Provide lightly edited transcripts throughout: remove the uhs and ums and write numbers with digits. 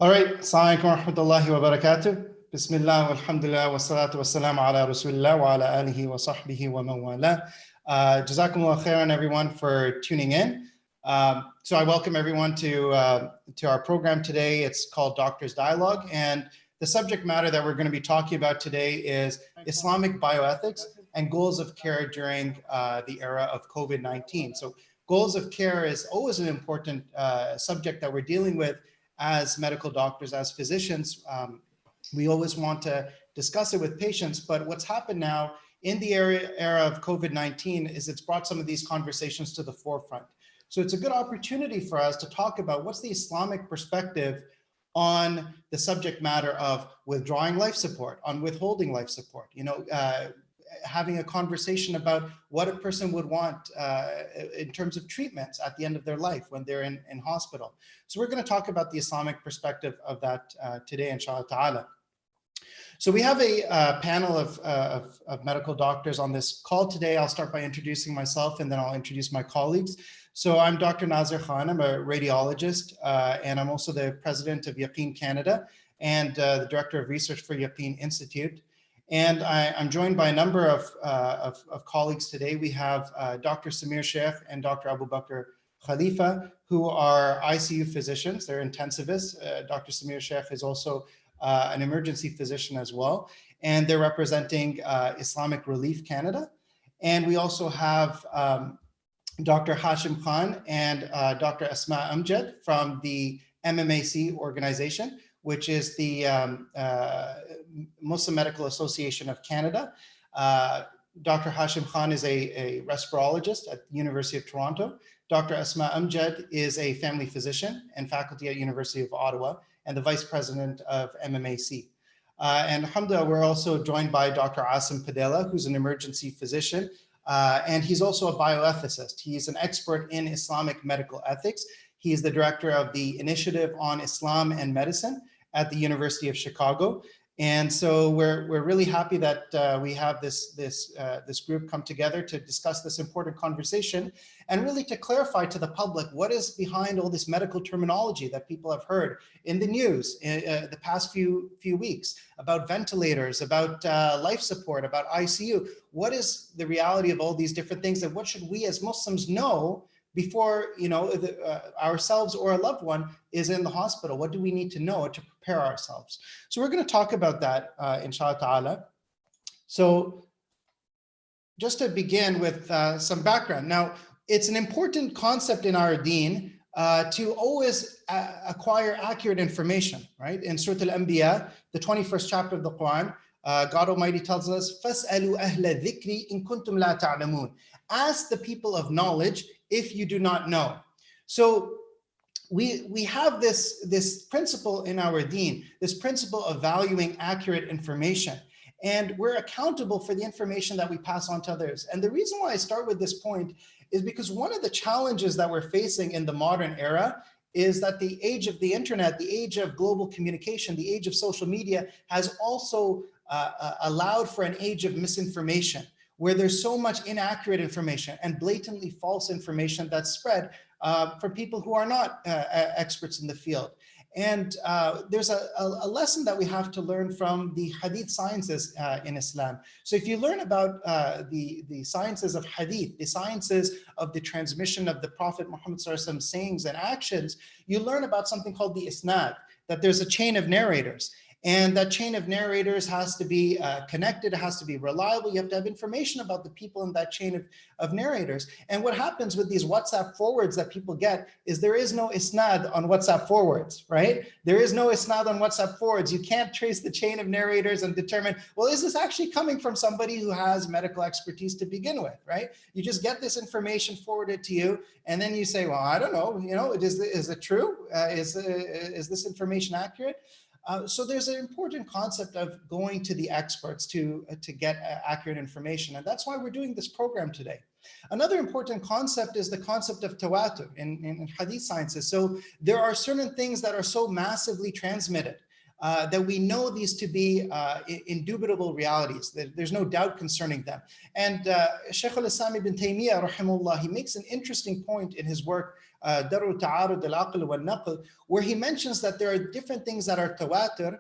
All right. Assalamu alaikum wa rahmatullahi wa barakatuh. Bismillah, walhamdulillah, wa salatu wa salam ala rasulillah wa ala alihi wa sahbihi wa man wala. Jazakumullah khairan, everyone, for tuning in. So I welcome everyone to our program today. It's called Doctors Dialogue. And the subject matter that we're going to be talking about today is Islamic bioethics and goals of care during the era of COVID-19. So goals of care is always an important subject that we're dealing with as medical doctors, as physicians. We always want to discuss it with patients, but what's happened now in the era of COVID-19 is it's brought some of these conversations to the forefront. So it's a good opportunity for us to talk about what's the Islamic perspective on the subject matter of withdrawing life support, on withholding life support, having a conversation about what a person would want in terms of treatments at the end of their life when they're in hospital. So we're going to talk about the Islamic perspective of that today, inshallah ta'ala. So we have a panel of medical doctors on this call today. I'll start by introducing myself and then I'll introduce my colleagues. So I'm Dr. Nazir Khan. I'm a radiologist and I'm also the president of Yaqeen Canada and the director of research for Yaqeen Institute. And I'm joined by a number of colleagues today. We have Dr. Samir Sheikh and Dr. Abu Bakr Khalifa, who are ICU physicians. They're intensivists. Dr. Samir Sheikh is also an emergency physician as well. And they're representing Islamic Relief Canada. And we also have Dr. Hashim Khan and Dr. Asma Amjad from the MMAC organization, which is the Muslim Medical Association of Canada. Dr. Hashim Khan is a respirologist at the University of Toronto. Dr. Asma Amjad is a family physician and faculty at University of Ottawa and the vice president of MMAC. And alhamdulillah, we're also joined by Dr. Asim Padela, who's an emergency physician, and he's also a bioethicist. He's an expert in Islamic medical ethics. He's the director of the Initiative on Islam and Medicine at the University of Chicago. And so we're really happy that we have this group come together to discuss this important conversation and really to clarify to the public what is behind all this medical terminology that people have heard in the news the past few weeks about ventilators, about life support, about ICU. What is the reality of all these different things, and what should we as Muslims know before ourselves or a loved one is in the hospital? What do we need to know to prepare ourselves? So we're going to talk about that, inshallah ta'ala. So just to begin with some background. Now, it's an important concept in our deen to always acquire accurate information, right? In Surah Al-Anbiya, the 21st chapter of the Quran, God Almighty tells us, فَاسْأَلُوا أَهْلَ الذِّكْرِ إِن كُنْتُمْ لَا تَعْلَمُونَ. Ask the people of knowledge if you do not know. So we have this principle in our deen, this principle of valuing accurate information, and we're accountable for the information that we pass on to others. And the reason why I start with this point is because one of the challenges that we're facing in the modern era is that the age of the internet, the age of global communication, the age of social media has also allowed for an age of misinformation, where there's so much inaccurate information and blatantly false information that's spread for people who are not experts in the field. And there's a lesson that we have to learn from the hadith sciences in Islam. So if you learn about the sciences of hadith, the sciences of the transmission of the Prophet Muhammad ﷺ sayings and actions, you learn about something called the isnad, that there's a chain of narrators. And that chain of narrators has to be connected, it has to be reliable. You have to have information about the people in that chain of narrators. And what happens with these WhatsApp forwards that people get is there is no isnad on WhatsApp forwards, right? There is no isnad on WhatsApp forwards. You can't trace the chain of narrators and determine, well, is this actually coming from somebody who has medical expertise to begin with, right? You just get this information forwarded to you, and then you say, well, I don't know, is it true? Is this information accurate? So there's an important concept of going to the experts to get accurate information. And that's why we're doing this program today. Another important concept is the concept of tawatur in hadith sciences. So there are certain things that are so massively transmitted that we know these to be indubitable realities. There's no doubt concerning them. And Shaykh al-Islam ibn Taymiyyah, rahimahullah, he makes an interesting point in his work Daru Ta'arud al-Aql wal-Naql, where he mentions that there are different things that are tawatur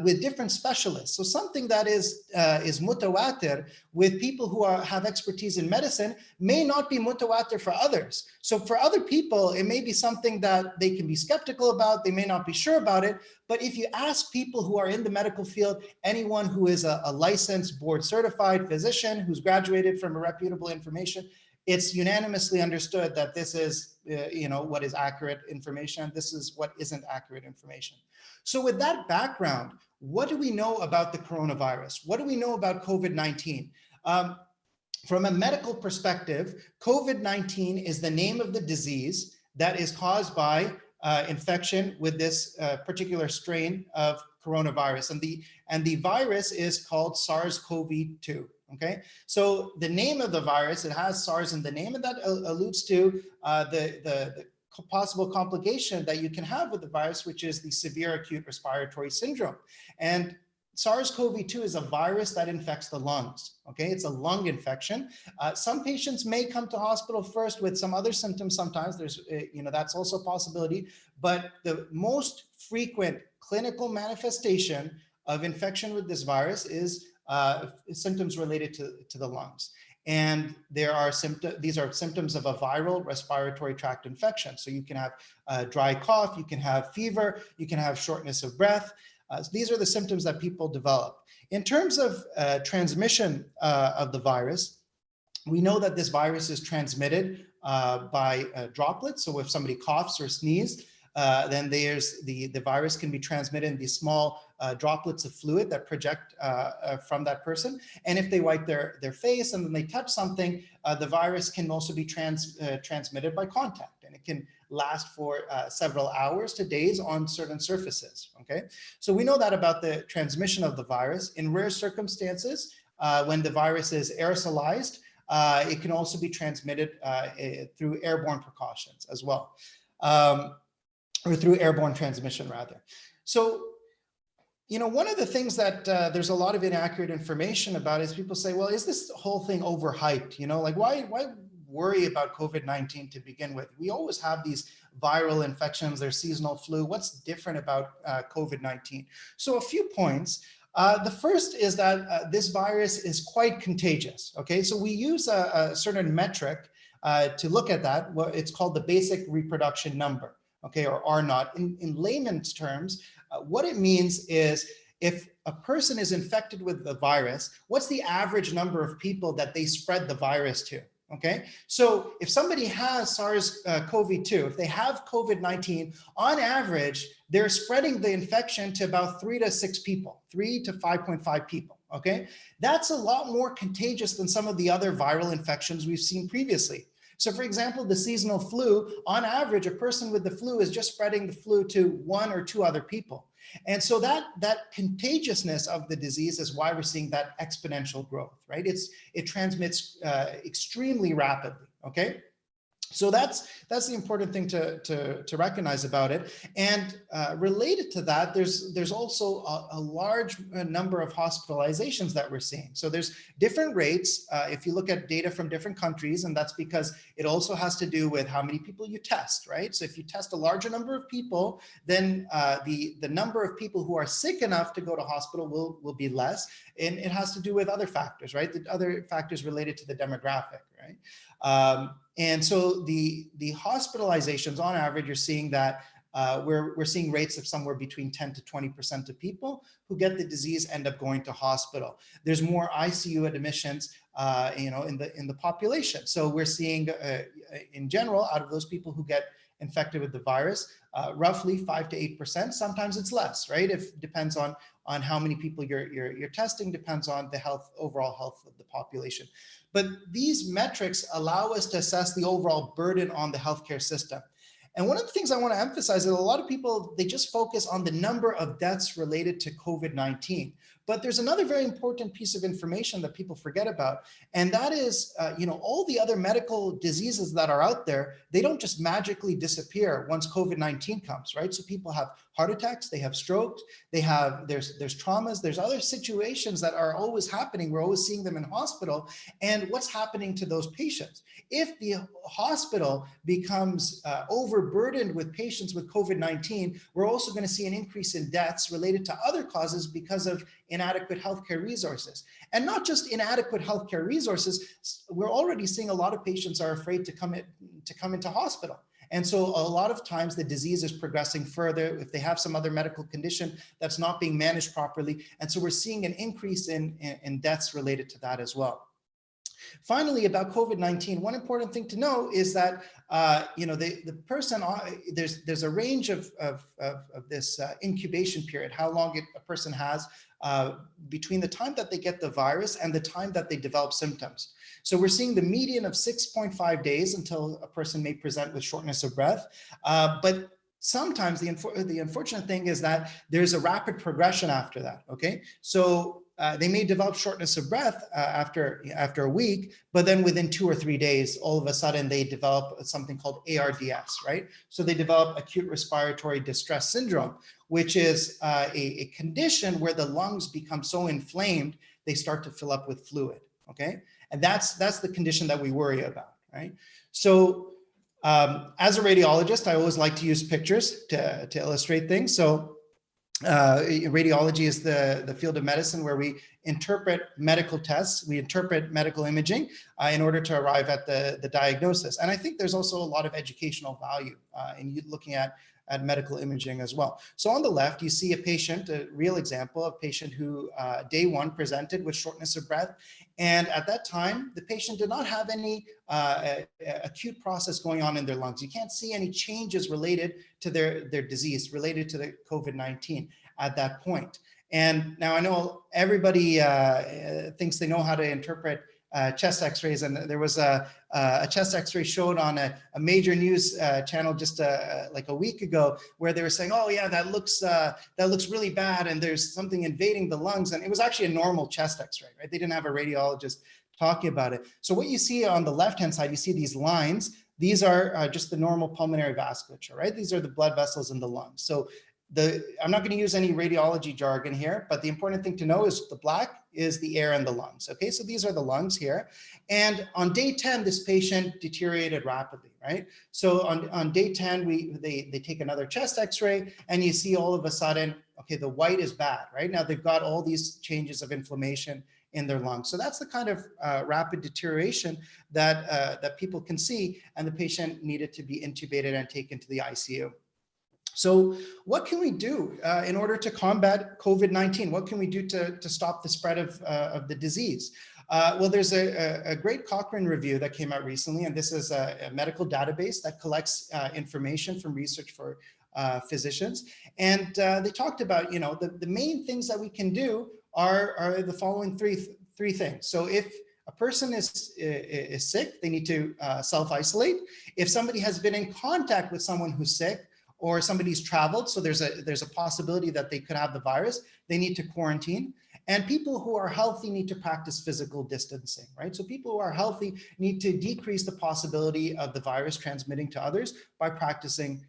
with different specialists. So something that is mutawatir with people who have expertise in medicine may not be mutawatir for others. So for other people, it may be something that they can be skeptical about, they may not be sure about it, but if you ask people who are in the medical field, anyone who is a licensed board certified physician who's graduated from a reputable information, it's unanimously understood that this is what is accurate information, this is what isn't accurate information. So with that background, what do we know about the coronavirus? What do we know about COVID-19? From a medical perspective, COVID-19 is the name of the disease that is caused by infection with this particular strain of coronavirus. And the virus is called SARS-CoV-2. Okay, so the name of the virus, it has SARS in the name, and that alludes to the possible complication that you can have with the virus, which is the severe acute respiratory syndrome. And SARS-CoV-2 is a virus that infects the lungs. Okay, it's a lung infection. Some patients may come to hospital first with some other symptoms. Sometimes there's, that's also a possibility. But the most frequent clinical manifestation of infection with this virus is symptoms related to the lungs. And there are these are symptoms of a viral respiratory tract infection. So you can have dry cough, you can have fever, you can have shortness of breath. These are the symptoms that people develop. In terms of transmission of the virus, we know that this virus is transmitted by droplets. So if somebody coughs or sneezes, then there's the virus can be transmitted in these small droplets of fluid that project from that person. And if they wipe their face and then they touch something, the virus can also be transmitted by contact, and it can last for several hours to days on certain surfaces. Okay, so we know that about the transmission of the virus. In rare circumstances, when the virus is aerosolized, it can also be transmitted through airborne precautions as well. Or through airborne transmission rather. So, one of the things that there's a lot of inaccurate information about is people say, well, is this whole thing overhyped? Like why worry about COVID-19 to begin with? We always have these viral infections, there's seasonal flu. What's different about COVID-19? So a few points. The first is that this virus is quite contagious. Okay, so we use a certain metric to look at that. It's called the basic reproduction number. Okay, or R naught. In layman's terms, what it means is if a person is infected with the virus, what's the average number of people that they spread the virus to? Okay, so if somebody has SARS-CoV-2, if they have COVID-19, on average, they're spreading the infection to about 3 to 6 people, 3 to 5.5 people. Okay, that's a lot more contagious than some of the other viral infections we've seen previously. So for example, the seasonal flu, on average, a person with the flu is just spreading the flu to 1 or 2 other people. And so that contagiousness of the disease is why we're seeing that exponential growth, right? It transmits extremely rapidly, okay? So that's the important thing to recognize about it. And related to that, there's also a large number of hospitalizations that we're seeing. So there's different rates if you look at data from different countries, and that's because it also has to do with how many people you test, right? So if you test a larger number of people, then the number of people who are sick enough to go to hospital will be less. And it has to do with other factors, right? The other factors related to the demographic, right? And so the hospitalizations on average, you're seeing that we're seeing rates of somewhere between 10 to 20% of people who get the disease end up going to hospital. There's more ICU admissions, in the population. So we're seeing in general, out of those people who get infected with the virus, roughly 5 to 8%. Sometimes it's less, right? It depends on how many people you're testing, depends on the overall health of the population. But these metrics allow us to assess the overall burden on the healthcare system. And one of the things I want to emphasize is a lot of people, they just focus on the number of deaths related to COVID-19. But there's another very important piece of information that people forget about, and that is, all the other medical diseases that are out there, they don't just magically disappear once COVID-19 comes, right? So people have heart attacks, they have strokes, there's traumas, there's other situations that are always happening. We're always seeing them in hospital. And what's happening to those patients? If the hospital becomes overburdened with patients with COVID-19, we're also going to see an increase in deaths related to other causes because of inadequate healthcare resources. And not just inadequate healthcare resources, we're already seeing a lot of patients are afraid to come into hospital. And so a lot of times the disease is progressing further if they have some other medical condition that's not being managed properly. And so we're seeing an increase in deaths related to that as well. Finally, about COVID-19, one important thing to know is that the person, there's a range of this incubation period, how long a person has between the time that they get the virus and the time that they develop symptoms. So we're seeing the median of 6.5 days until a person may present with shortness of breath. But sometimes the unfortunate thing is that there's a rapid progression after that, okay? So they may develop shortness of breath after a week, but then within 2 or 3 days, all of a sudden they develop something called ARDS, right? So they develop acute respiratory distress syndrome, which is a condition where the lungs become so inflamed, they start to fill up with fluid, okay? And that's the condition that we worry about, right? So as a radiologist, I always like to use pictures to illustrate things. So radiology is the field of medicine where we interpret medical tests, we interpret medical imaging in order to arrive at the diagnosis. And I think there's also a lot of educational value in looking at medical imaging as well. So on the left, you see a patient, a real example of a patient who day one presented with shortness of breath. And at that time, the patient did not have any acute process going on in their lungs. You can't see any changes related to their disease, related to the COVID-19 at that point. And now I know everybody thinks they know how to interpret chest x-rays, and there was a chest x-ray showed on a major news channel just like a week ago, where they were saying, oh yeah, that looks really bad and there's something invading the lungs. And it was actually a normal chest x-ray, right? They didn't have a radiologist talking about it. So what you see on the left-hand side, you see these lines. These are just the normal pulmonary vasculature, right? These are the blood vessels in the lungs. So I'm not going to use any radiology jargon here, but the important thing to know is the black is the air in the lungs. Okay, so these are the lungs here. And on day 10, this patient deteriorated rapidly, right? So on day 10, they take another chest x-ray and you see all of a sudden, okay, the white is bad, right? Now they've got all these changes of inflammation in their lungs. So that's the kind of rapid deterioration that people can see, and the patient needed to be intubated and taken to the ICU. So what can we do in order to combat COVID-19? What can we do to stop the spread of the disease? Well, there's a great Cochrane review that came out recently, and this is a medical database that collects information from research for physicians. And they talked about, the main things that we can do are the following three things. So if a person is sick, they need to self-isolate. If somebody has been in contact with someone who's sick, or somebody's traveled, so there's a possibility that they could have the virus, they need to quarantine. And people who are healthy need to practice physical distancing, right? So people who are healthy need to decrease the possibility of the virus transmitting to others by practicing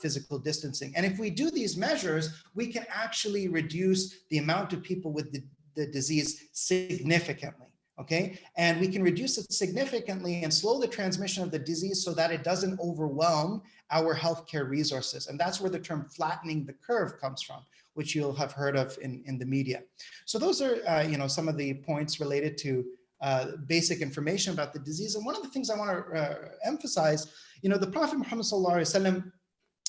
physical distancing. And if we do these measures, we can actually reduce the amount of people with the disease significantly. Okay, and we can reduce it significantly and slow the transmission of the disease so that it doesn't overwhelm our healthcare resources. And that's where the term flattening the curve comes from, which you'll have heard of in the media. So those are some of the points related to basic information about the disease. And one of the things I want to emphasize, the Prophet Muhammad sallallahu alaihi wasallam,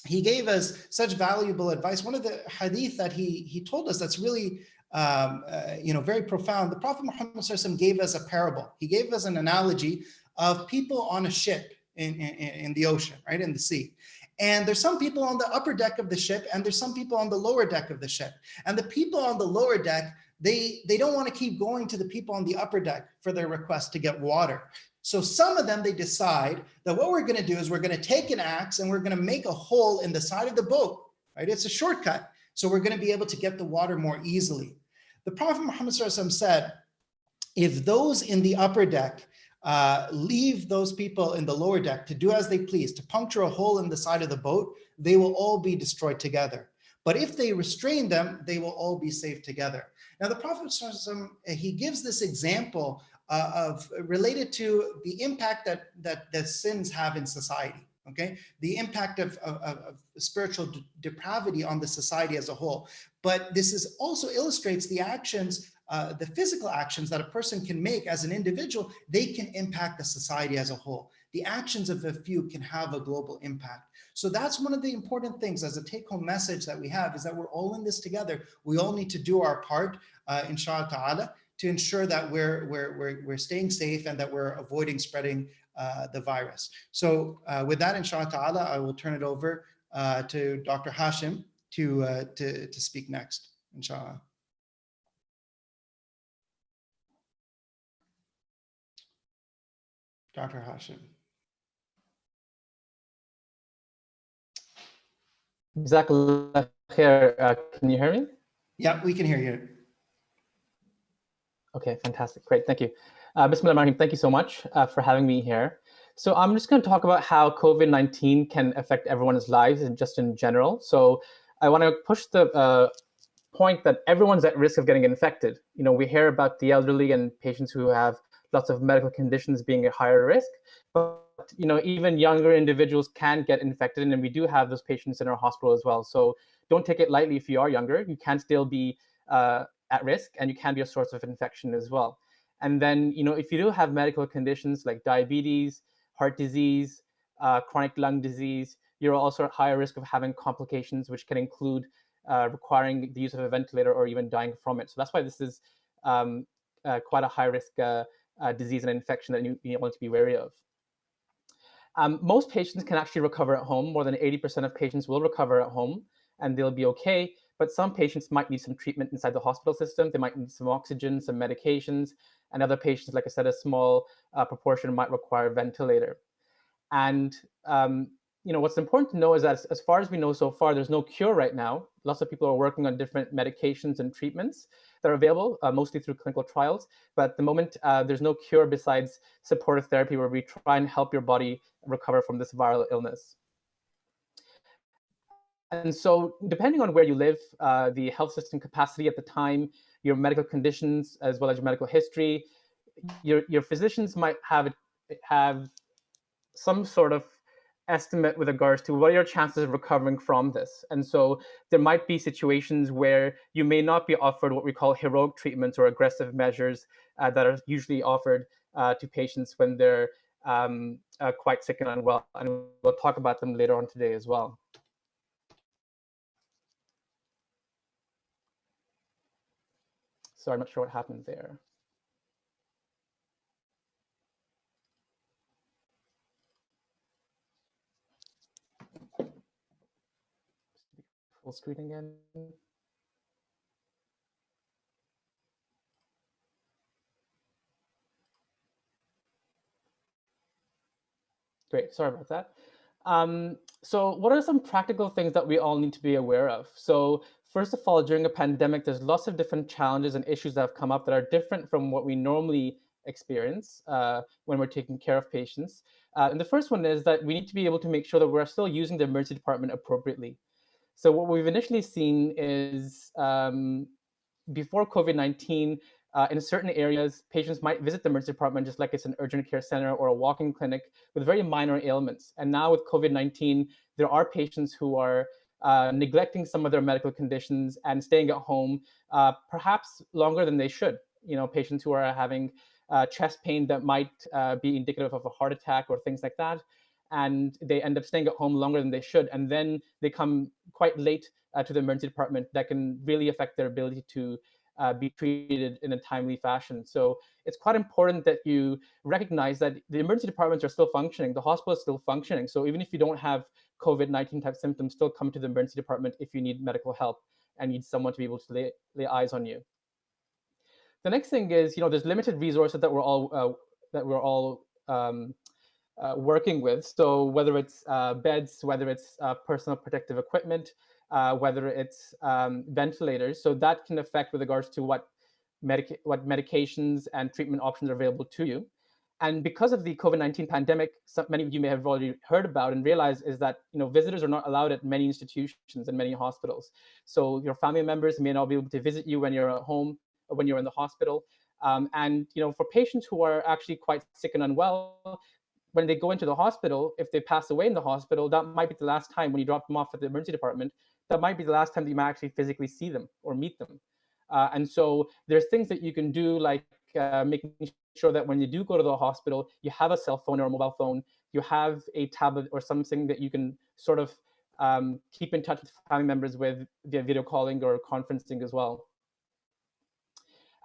he gave us such valuable advice. One of the hadith that he told us that's really very profound. The Prophet Muhammad ﷺ gave us a parable. He gave us an analogy of people on a ship in the ocean, right, in the sea. And there's some people on the upper deck of the ship, and there's some people on the lower deck of the ship. And the people on the lower deck, they don't want to keep going to the people on the upper deck for their request to get water. So some of them, they decide that what we're going to do is we're going to take an axe and we're going to make a hole in the side of the boat, right? It's a shortcut. So we're going to be able to get the water more easily. The Prophet Muhammad SAW said, if those in the upper deck leave those people in the lower deck to do as they please, to puncture a hole in the side of the boat, they will all be destroyed together. But if they restrain them, they will all be saved together. Now, the Prophet, he gives this example of related to the impact that sins have in society. Okay, the impact of spiritual depravity on the society as a whole. But this is also illustrates the actions, the physical actions that a person can make as an individual. They can impact the society as a whole. The actions of a few can have a global impact. So that's one of the important things as a take-home message that we have, is that we're all in this together. We all need to do our part, inshallah ta'ala, to ensure that we're staying safe and that we're avoiding spreading the virus. So with that, inshallah ta'ala, I will turn it over to Dr. Hashim to speak next, inshallah. Dr. Hashim. Jazakallah khair. Can you hear me? Yeah, we can hear you. Okay, fantastic. Great, thank you. Bismillahirrahmanirrahim, thank you so much for having me here. So I'm just going to talk about how COVID-19 can affect everyone's lives and just in general. So I want to push the point that everyone's at risk of getting infected. You know, we hear about the elderly and patients who have lots of medical conditions being at higher risk, but you know, even younger individuals can get infected, and we do have those patients in our hospital as well. So don't take it lightly if you are younger. You can still be at risk, and you can be a source of infection as well. And then, you know, if you do have medical conditions like diabetes, heart disease, chronic lung disease, you're also at higher risk of having complications, which can include requiring the use of a ventilator or even dying from it. So that's why this is quite a high risk disease and infection that you want to be wary of. Most patients can actually recover at home. More than 80% of patients will recover at home and they'll be okay. But some patients might need some treatment inside the hospital system. They might need some oxygen, some medications, and other patients, like I said, a small proportion might require a ventilator. And you know, what's important to know is that as far as we know so far, there's no cure right now. Lots of people are working on different medications and treatments that are available, mostly through clinical trials. But at the moment, there's no cure besides supportive therapy, where we try and help your body recover from this viral illness. And so depending on where you live, the health system capacity at the time, your medical conditions, as well as your medical history, your physicians might have some sort of estimate with regards to what are your chances of recovering from this. And so there might be situations where you may not be offered what we call heroic treatments or aggressive measures that are usually offered to patients when they're quite sick and unwell. And we'll talk about them later on today as well. So I'm not sure what happened there. Full screen again. Great, sorry about that. So what are some practical things that we all need to be aware of? So first of all, during a pandemic, there's lots of different challenges and issues that have come up that are different from what we normally experience when we're taking care of patients. And the first one is that we need to be able to make sure that we're still using the emergency department appropriately. So what we've initially seen is before COVID-19, in certain areas, patients might visit the emergency department just like it's an urgent care center or a walk-in clinic with very minor ailments. And now with COVID-19, there are patients who are neglecting some of their medical conditions and staying at home, perhaps longer than they should. You know, patients who are having chest pain that might be indicative of a heart attack or things like that. And they end up staying at home longer than they should. And then they come quite late to the emergency department. That can really affect their ability to be treated in a timely fashion. So it's quite important that you recognize that the emergency departments are still functioning. The hospital is still functioning. So even if you don't have COVID-19 type symptoms, still come to the emergency department if you need medical help and need someone to be able to lay eyes on you. The next thing is, you know, there's limited resources that we're all working with. So whether it's beds, whether it's personal protective equipment, whether it's ventilators, so that can affect with regards to what what medications and treatment options are available to you. And because of the COVID-19 pandemic, many of you may have already heard about and realized is that visitors are not allowed at many institutions and many hospitals. So your family members may not be able to visit you when you're at home or when you're in the hospital. And for patients who are actually quite sick and unwell, when they go into the hospital, if they pass away in the hospital, that might be the last time when you drop them off at the emergency department, that might be the last time that you might actually physically see them or meet them. And so there's things that you can do, like making sure that when you do go to the hospital, you have a cell phone or a mobile phone, you have a tablet or something that you can sort of keep in touch with family members with via video calling or conferencing as well.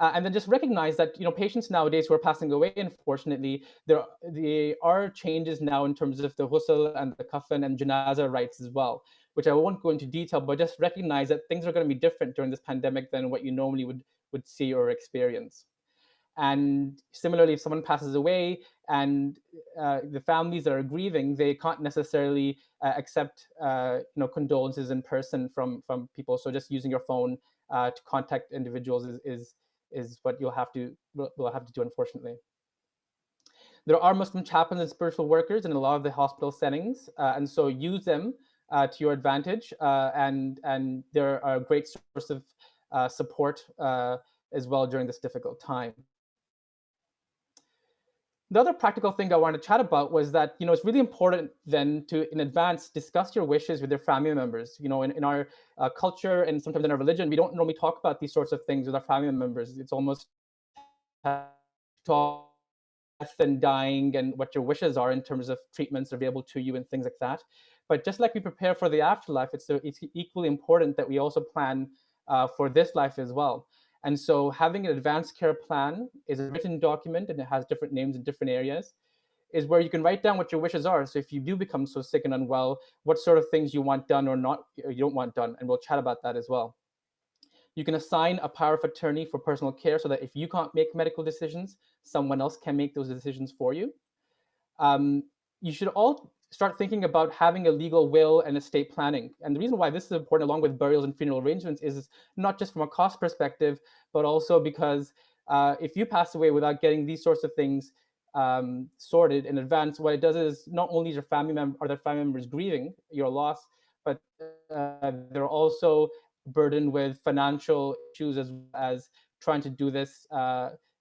And then just recognize that patients nowadays who are passing away, unfortunately, there are changes now in terms of the ghusl and the kafan and janazah rights as well, which I won't go into detail, but just recognize that things are going to be different during this pandemic than what you normally would see or experience. And similarly, if someone passes away and the families that are grieving, they can't necessarily accept condolences in person from people. So just using your phone to contact individuals is what will have to do, unfortunately. There are Muslim chaplains and spiritual workers in a lot of the hospital settings, and so use them to your advantage. And they're a great source of support as well during this difficult time. The other practical thing I wanted to chat about was that it's really important then to in advance discuss your wishes with your family members. In our culture and sometimes in our religion, we don't normally talk about these sorts of things with our family members. It's almost talk death and dying and what your wishes are in terms of treatments available to you and things like that. But just like we prepare for the afterlife, it's equally important that we also plan for this life as well. And so having an advanced care plan is a written document, and it has different names in different areas, is where you can write down what your wishes are. So if you do become so sick and unwell, what sort of things you want done or not, or you don't want done, and we'll chat about that as well. You can assign a power of attorney for personal care so that if you can't make medical decisions, someone else can make those decisions for you. You should all start thinking about having a legal will and estate planning. And the reason why this is important, along with burials and funeral arrangements, is not just from a cost perspective, but also because if you pass away without getting these sorts of things sorted in advance, what it does is not only is your family member or their family members grieving your loss, but they're also burdened with financial issues as trying to do this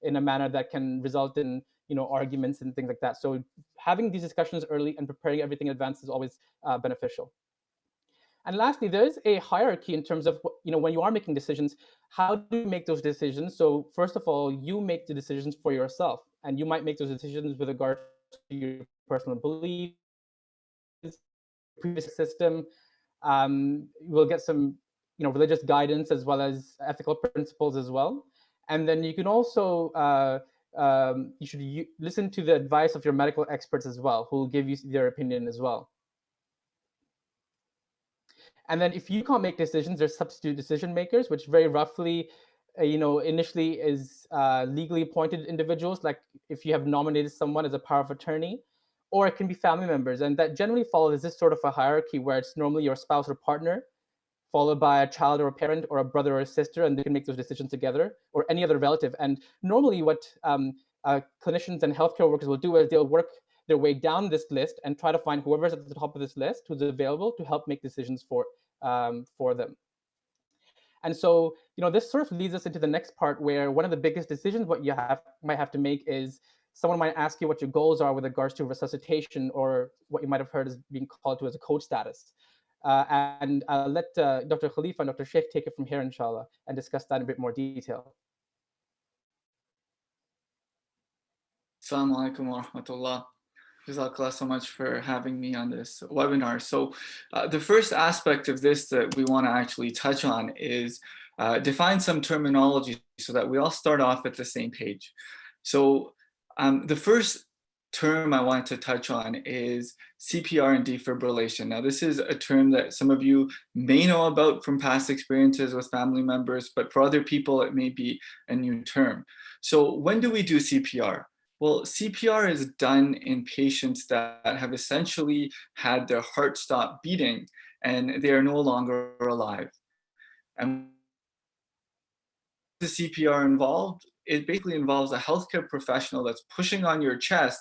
in a manner that can result in arguments and things like that. So having these discussions early and preparing everything in advance is always beneficial. And lastly, there's a hierarchy in terms of when you are making decisions, how do you make those decisions? So first of all, you make the decisions for yourself, and you might make those decisions with regard to your personal beliefs, previous system. You will get some religious guidance as well as ethical principles as well. And then you can also you should listen to the advice of your medical experts as well, who will give you their opinion as well. And then if you can't make decisions, there's substitute decision makers, which very roughly, initially is legally appointed individuals, like if you have nominated someone as a power of attorney, or it can be family members. And that generally follows this sort of a hierarchy where it's normally your spouse or partner, followed by a child or a parent or a brother or a sister, and they can make those decisions together, or any other relative. And normally what clinicians and healthcare workers will do is they'll work their way down this list and try to find whoever's at the top of this list who's available to help make decisions for them. And so, this sort of leads us into the next part, where one of the biggest decisions what you might have to make is someone might ask you what your goals are with regards to resuscitation, or what you might have heard as being called to as a code status. And I'll let Dr. Khalifa and Dr. Sheikh take it from here, inshallah, and discuss that in a bit more detail. Assalamu alaikum wa rahmatullah. Jazakallah so much for having me on this webinar. So the first aspect of this that we want to actually touch on is define some terminology so that we all start off at the same page. So the first term I wanted to touch on is CPR and defibrillation. Now, this is a term that some of you may know about from past experiences with family members, but for other people, it may be a new term. So when do we do CPR? Well, CPR is done in patients that have essentially had their heart stop beating and they are no longer alive. And the CPR involved? It basically involves a healthcare professional that's pushing on your chest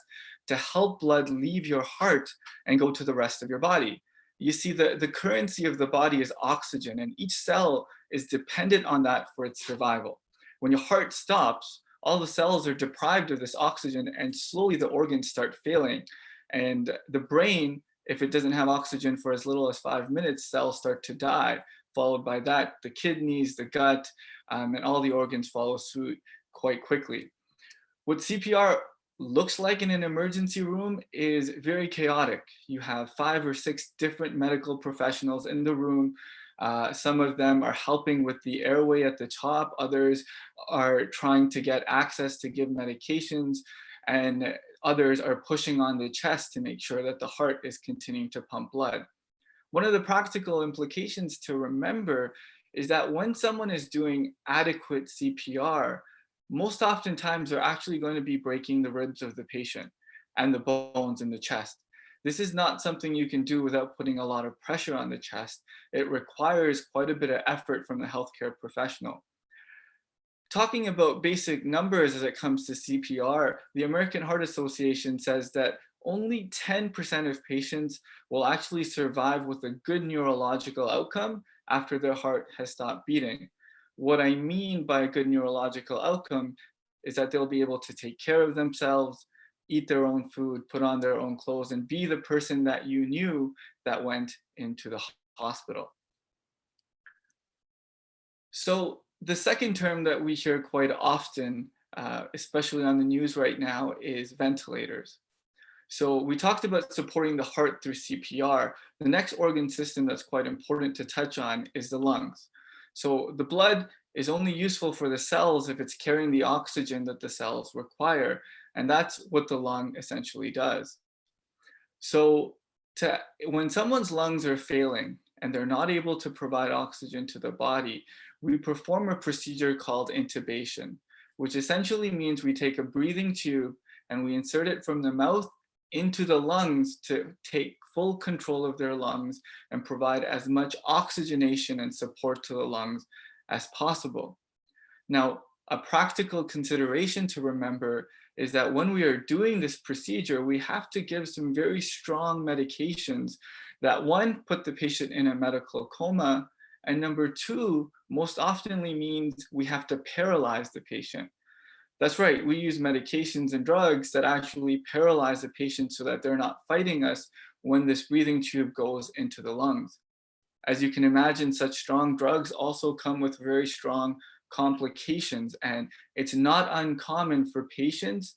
to help blood leave your heart and go to the rest of your body. You see, the currency of the body is oxygen, and each cell is dependent on that for its survival. When your heart stops, all the cells are deprived of this oxygen, and slowly the organs start failing. And the brain, if it doesn't have oxygen for as little as 5 minutes, cells start to die. Followed by that, the kidneys, the gut, and all the organs follow suit quite quickly. What CPR looks like in an emergency room is very chaotic. You have 5 or 6 different medical professionals in the room. Some of them are helping with the airway at the top. Others are trying to get access to give medications, and others are pushing on the chest to make sure that the heart is continuing to pump blood. One of the practical implications to remember is that when someone is doing adequate CPR, most oftentimes they're actually going to be breaking the ribs of the patient and the bones in the chest. This is not something you can do without putting a lot of pressure on the chest. It requires quite a bit of effort from the healthcare professional. Talking about basic numbers as it comes to CPR, the American Heart Association says that only 10% of patients will actually survive with a good neurological outcome after their heart has stopped beating. What I mean by a good neurological outcome is that they'll be able to take care of themselves, eat their own food, put on their own clothes, and be the person that you knew that went into the hospital. So the second term that we hear quite often, especially on the news right now, is ventilators. So we talked about supporting the heart through CPR. The next organ system that's quite important to touch on is the lungs. So the blood is only useful for the cells if it's carrying the oxygen that the cells require. And that's what the lung essentially does. So when someone's lungs are failing and they're not able to provide oxygen to the body, we perform a procedure called intubation, which essentially means we take a breathing tube and we insert it from the mouth into the lungs to take full control of their lungs and provide as much oxygenation and support to the lungs as possible. Now, a practical consideration to remember is that when we are doing this procedure, we have to give some very strong medications that, one, put the patient in a medical coma, and number two, most oftenly means we have to paralyze the patient. That's right, we use medications and drugs that actually paralyze the patient so that they're not fighting us when this breathing tube goes into the lungs. As you can imagine, such strong drugs also come with very strong complications, and it's not uncommon for patients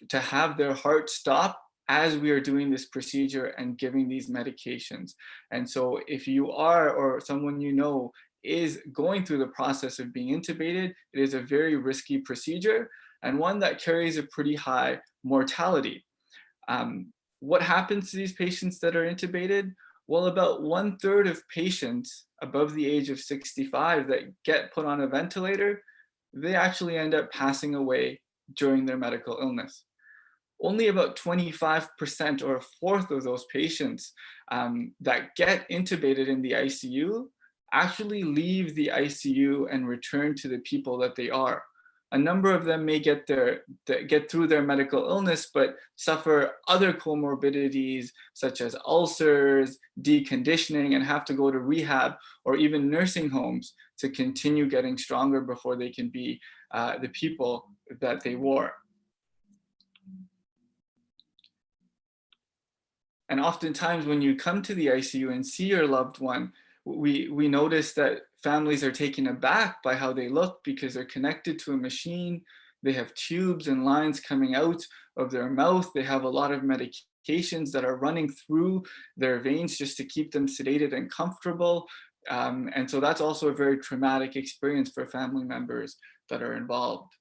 to have their heart stop as we are doing this procedure and giving these medications. And so if you are, or someone you know is going through the process of being intubated, it is a very risky procedure and one that carries a pretty high mortality. What happens to these patients that are intubated? Well, about 1/3 of patients above the age of 65 that get put on a ventilator, they actually end up passing away during their medical illness. Only about 25% or a fourth of those patients that get intubated in the ICU actually leave the ICU and return to the people that they are. A number of them may get through their medical illness, but suffer other comorbidities such as ulcers, deconditioning, and have to go to rehab or even nursing homes to continue getting stronger before they can be the people that they were. And oftentimes when you come to the ICU and see your loved one, we notice that families are taken aback by how they look because they're connected to a machine. They have tubes and lines coming out of their mouth. They have a lot of medications that are running through their veins just to keep them sedated and comfortable. And so that's also a very traumatic experience for family members that are involved.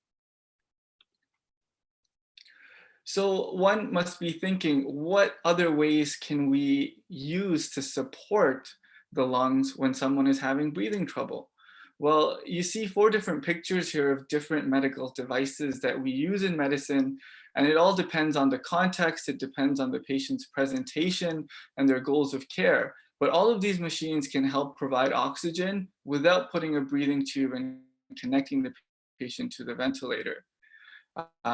So one must be thinking, what other ways can we use to support the lungs when someone is having breathing trouble? Well, you see 4 different pictures here of different medical devices that we use in medicine, and it all depends on the context, it depends on the patient's presentation and their goals of care. But all of these machines can help provide oxygen without putting a breathing tube connecting the patient to the ventilator.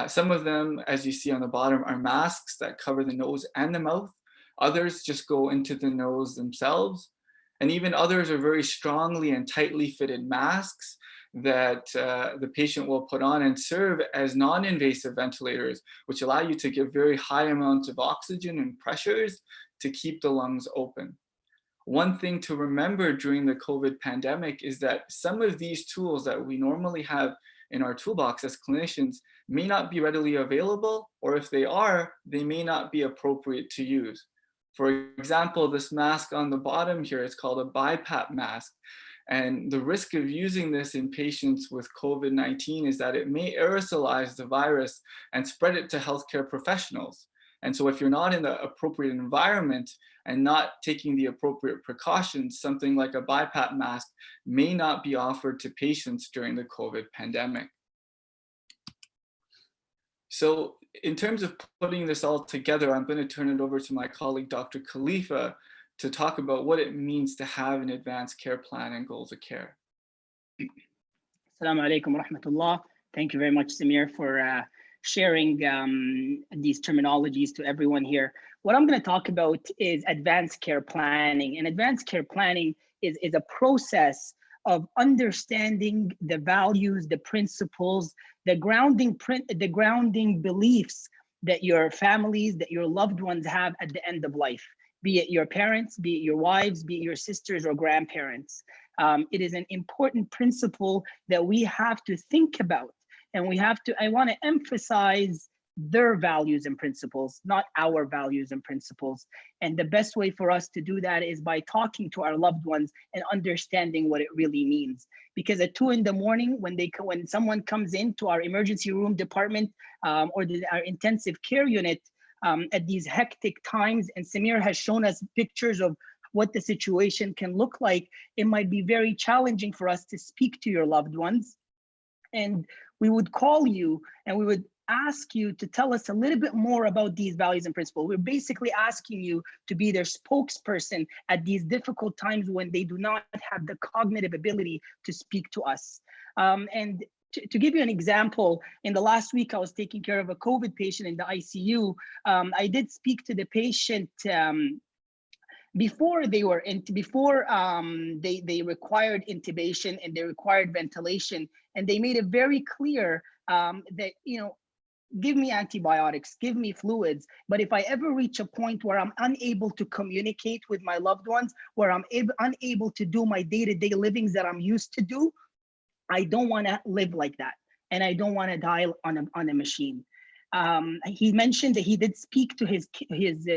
Some of them, as you see on the bottom, are masks that cover the nose and the mouth. Others just go into the nose themselves. And even others are very strongly and tightly fitted masks that the patient will put on and serve as non-invasive ventilators, which allow you to give very high amounts of oxygen and pressures to keep the lungs open. One thing to remember during the COVID pandemic is that some of these tools that we normally have in our toolbox as clinicians may not be readily available, or if they are, they may not be appropriate to use. For example, this mask on the bottom here is called a BiPAP mask. And the risk of using this in patients with COVID-19 is that it may aerosolize the virus and spread it to healthcare professionals. And so if you're not in the appropriate environment and not taking the appropriate precautions, something like a BiPAP mask may not be offered to patients during the COVID pandemic. So in terms of putting this all together, I'm going to turn it over to my colleague, Dr. Khalifa, to talk about what it means to have an advanced care plan and goals of care. Assalamu alaikum wa rahmatullah. Thank you very much, Samir, for sharing these terminologies to everyone here. What I'm going to talk about is advanced care planning. And advanced care planning is a process of understanding the values, the principles, the grounding beliefs that your families, that your loved ones have at the end of life, be it your parents, be it your wives, be it your sisters or grandparents. It is an important principle that we have to think about, and I want to emphasize their values and principles, not our values and principles. And the best way for us to do that is by talking to our loved ones and understanding what it really means. Because at 2 in the morning, when someone comes into our emergency room department or our intensive care unit at these hectic times, and Samir has shown us pictures of what the situation can look like, it might be very challenging for us to speak to your loved ones. And we would call you and we would ask you to tell us a little bit more about these values and principles. We're basically asking you to be their spokesperson at these difficult times when they do not have the cognitive ability to speak to us. And to give you an example, in the last week, I was taking care of a COVID patient in the ICU. I did speak to the patient before they required intubation and they required ventilation, and they made it very clear that, give me antibiotics, give me fluids, but if I ever reach a point where I'm unable to communicate with my loved ones, where I'm unable to do my day-to-day livings that I'm used to do, I don't want to live like that, and I don't want to die on a machine. He mentioned that he did speak to his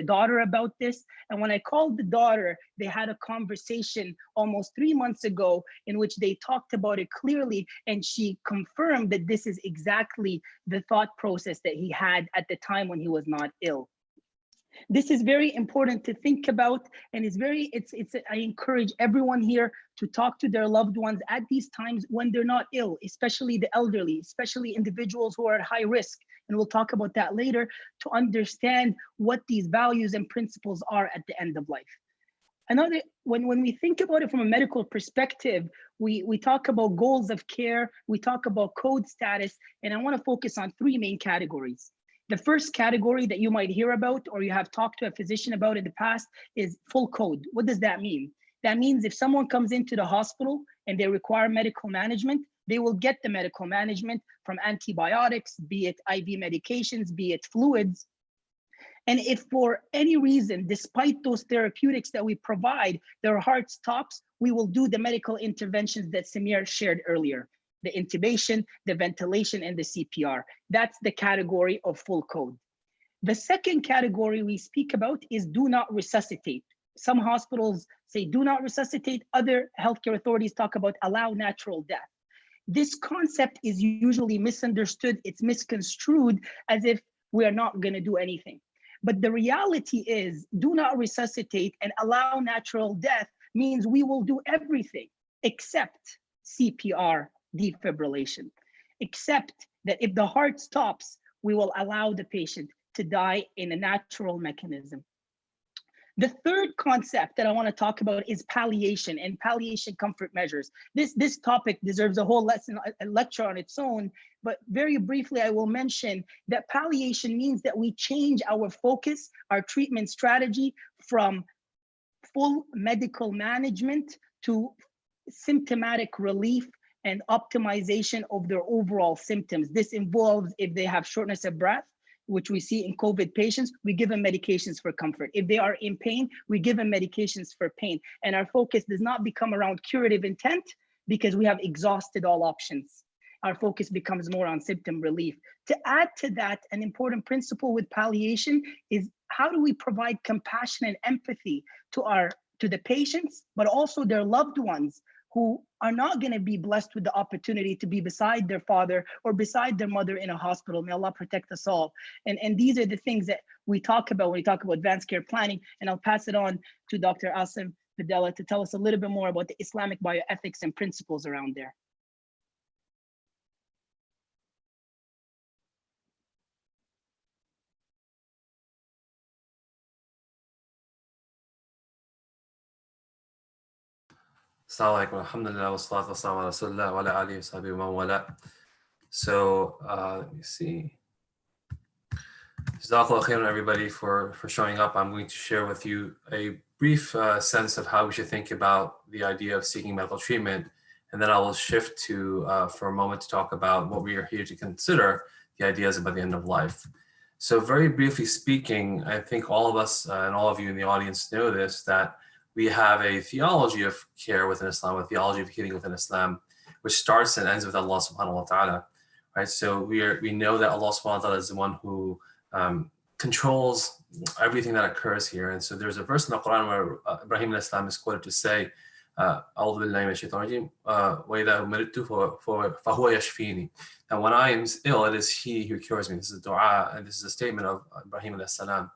daughter about this. And when I called the daughter, they had a conversation almost 3 months ago in which they talked about it clearly. And she confirmed that this is exactly the thought process that he had at the time when he was not ill. This is very important to think about, and I encourage everyone here to talk to their loved ones at these times when they're not ill, especially the elderly, especially individuals who are at high risk. And we'll talk about that later, to understand what these values and principles are at the end of life. When we think about it from a medical perspective, we talk about goals of care, we talk about code status, and I want to focus on 3 main categories. The first category that you might hear about or you have talked to a physician about in the past is full code. What does that mean? That means if someone comes into the hospital and they require medical management, they will get the medical management from antibiotics, be it IV medications, be it fluids. And if for any reason, despite those therapeutics that we provide, their heart stops, we will do the medical interventions that Samir shared earlier. The intubation, the ventilation, and the CPR. That's the category of full code. The second category we speak about is do not resuscitate. Some hospitals say do not resuscitate. Other healthcare authorities talk about allow natural death. This concept is usually misunderstood. It's misconstrued as if we are not going to do anything. But the reality is do not resuscitate and allow natural death means we will do everything except CPR, defibrillation, except that if the heart stops, we will allow the patient to die in a natural mechanism. The third concept that I want to talk about is palliation and palliation comfort measures. This topic deserves a whole lecture on its own, but very briefly, I will mention that palliation means that we change our focus, our treatment strategy from full medical management to symptomatic relief and optimization of their overall symptoms. This involves if they have shortness of breath, which we see in COVID patients, we give them medications for comfort. If they are in pain, we give them medications for pain. And our focus does not become around curative intent because we have exhausted all options. Our focus becomes more on symptom relief. To add to that, an important principle with palliation is how do we provide compassion and empathy to the patients, but also their loved ones who are not going to be blessed with the opportunity to be beside their father or beside their mother in a hospital. May Allah protect us all. And these are the things that we talk about when we talk about advanced care planning. And I'll pass it on to Dr. Asim Videla to tell us a little bit more about the Islamic bioethics and principles around there. Assalamu alaikum, alhamdulillah, wa salatu wa salam ala rasulillah wa ala alihi wa sahbihi wa man wala. So let me see. Jazakallah khairan everybody for showing up. I'm going to share with you a brief sense of how we should think about the idea of seeking medical treatment. And then I will shift to, for a moment, to talk about what we are here to consider, the ideas about the end of life. So very briefly speaking, I think all of us and all of you in the audience know this, that we have a theology of care within Islam, a theology of healing within Islam, which starts and ends with Allah subhanahu wa ta'ala, right? So we know that Allah subhanahu wa ta'ala is the one who controls everything that occurs here. And so there's a verse in the Quran where Ibrahim alayhi salam is quoted to say, "A'udhu billahi minash shaitanir rajeem, wa idha umirtu fahuwa yashfini." And when I am ill, it is He who cures me. This is a dua, and this is a statement of Ibrahim alayhi salam.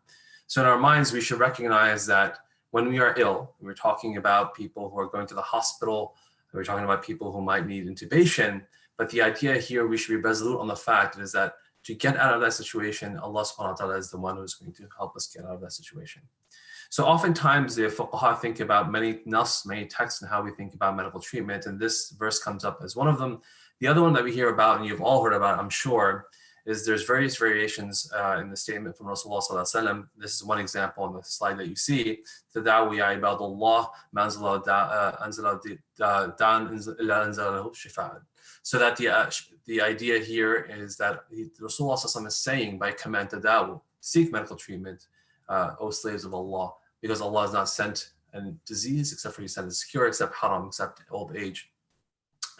So in our minds, we should recognize that when we are ill, we're talking about people who are going to the hospital, we're talking about people who might need intubation, but the idea here, we should be resolute on the fact is that to get out of that situation, Allah subhanahu wa ta'ala is the one who's going to help us get out of that situation. So oftentimes the fuqaha think about many nas, many texts, and how we think about medical treatment, and this verse comes up as one of them. The other one that we hear about, and you've all heard about, I'm sure, is there's various variations in the statement from Rasulullah sallallahu alaihi wasallam. This is one example on the slide that you see. Tadawu ya ibadullah ma anzala da'an illa anzalahu shifa'an. So that the idea here is that Rasulullah sallallahu alaihi wasallam is saying by command tadawu, seek medical treatment, O slaves of Allah, because Allah has not sent a disease except for He sent a cure, except haram, except old age.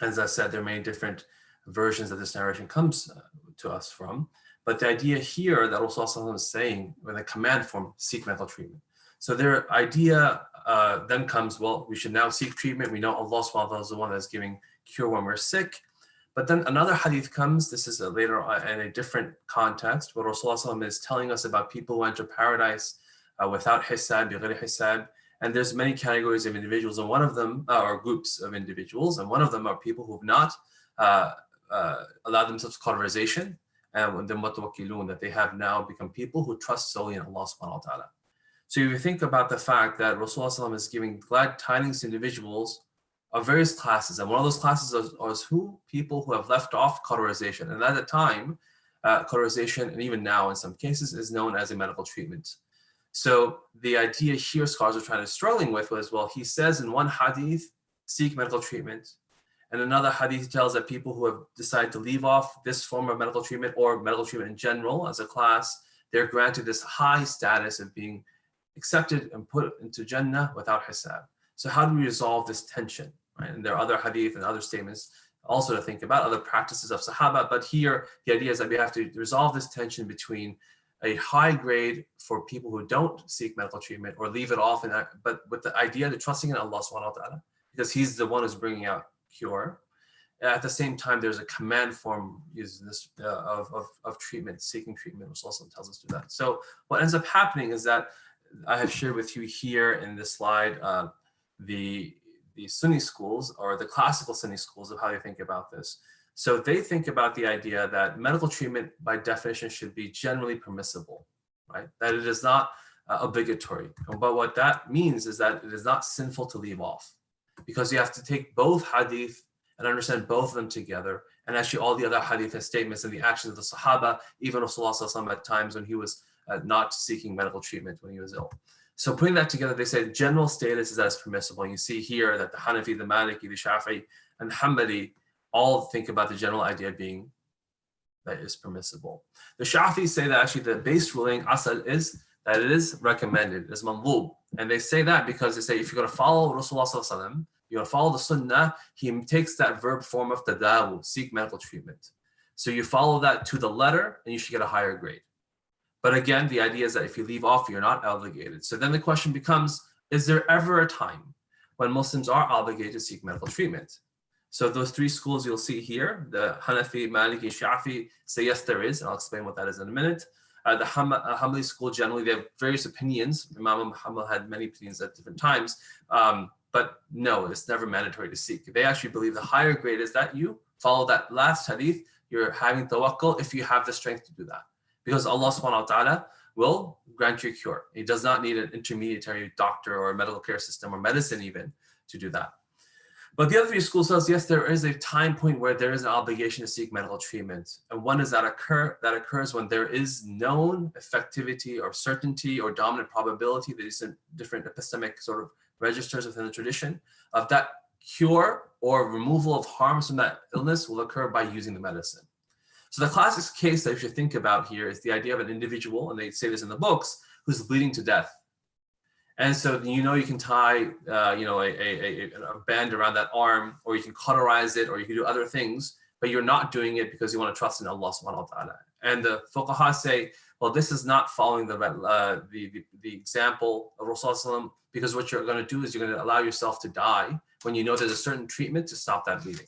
As I said, there are many different versions that this narration comes to us from, but the idea here that Rasulullah is saying with a command form, seek medical treatment. So their idea then comes, well, we should now seek treatment. We know Allah subhanahu wa ta'ala is the one that's giving cure when we're sick. But then another hadith comes, this is later in a different context, where Rasulullah is telling us about people who enter paradise without hisab, bighayri hisab. And there's many categories of individuals, and one of them are groups of individuals, and one of them are people who have not allowed themselves cauterization, and then mutawakkilun, that they have now become people who trust solely in Allah subhanahu wa ta'ala. So you think about the fact that Rasulullah is giving glad tidings to individuals of various classes, and one of those classes is who? People who have left off cauterization. And at the time, cauterization, and even now in some cases, is known as a medical treatment. So the idea here scholars are struggling with was, well, he says in one hadith, seek medical treatment. And another hadith tells that people who have decided to leave off this form of medical treatment or medical treatment in general as a class, they're granted this high status of being accepted and put into Jannah without hisab. So how do we resolve this tension? Right? And there are other hadith and other statements also to think about, other practices of Sahaba. But here, the idea is that we have to resolve this tension between a high grade for people who don't seek medical treatment or leave it off, but with the idea of trusting in Allah subhanahu wa ta'ala, because He's the one who's bringing out cure. At the same time, there's a command form using this of treatment, seeking treatment, which also tells us to do that. So what ends up happening is that I have shared with you here in this slide the Sunni schools, or the classical Sunni schools, of how they think about this. So they think about the idea that medical treatment by definition should be generally permissible, right? That it is not obligatory. But what that means is that it is not sinful to leave off, because you have to take both hadith and understand both of them together, and actually all the other hadith and statements and the actions of the Sahaba, even Rasulullah at times when he was not seeking medical treatment when he was ill. So putting that together, they say general status is that it's permissible. You see here that the Hanafi, the Maliki, the Shafi'i, and the Hanbali all think about the general idea being that is permissible. The Shafi'is say that actually the base ruling, asal, is that it is recommended, it is mandub. And they say that because they say if you're going to follow Rasulullah, you're going to follow the Sunnah, he takes that verb form of tadawu, seek medical treatment. So you follow that to the letter and you should get a higher grade. But again, the idea is that if you leave off, you're not obligated. So then the question becomes, is there ever a time when Muslims are obligated to seek medical treatment? So those three schools you'll see here, the Hanafi, Maliki, Shafi, say yes, there is, and I'll explain what that is in a minute. The Hanbali school, generally, they have various opinions. Imam Hanbal had many opinions at different times, but no, it's never mandatory to seek. They actually believe the higher grade is that you follow that last hadith, you're having tawakkul if you have the strength to do that. Because Allah subhanahu wa ta'ala will grant you a cure. He does not need an intermediary doctor or a medical care system or medicine even to do that. But the other three schools says, yes, there is a time point where there is an obligation to seek medical treatment. And when does that occur? That occurs when there is known effectivity or certainty or dominant probability, these are different epistemic sort of registers within the tradition, of that cure or removal of harms from that illness will occur by using the medicine. So the classic case that you should think about here is the idea of an individual, and they say this in the books, who's bleeding to death. And so you can tie a band around that arm, or you can cauterize it, or you can do other things, but you're not doing it because you want to trust in Allah subhanahu wa ta'ala. And the fuqaha say, well, this is not following the example of Rasulullah, because what you're going to do is you're going to allow yourself to die when you know there's a certain treatment to stop that bleeding.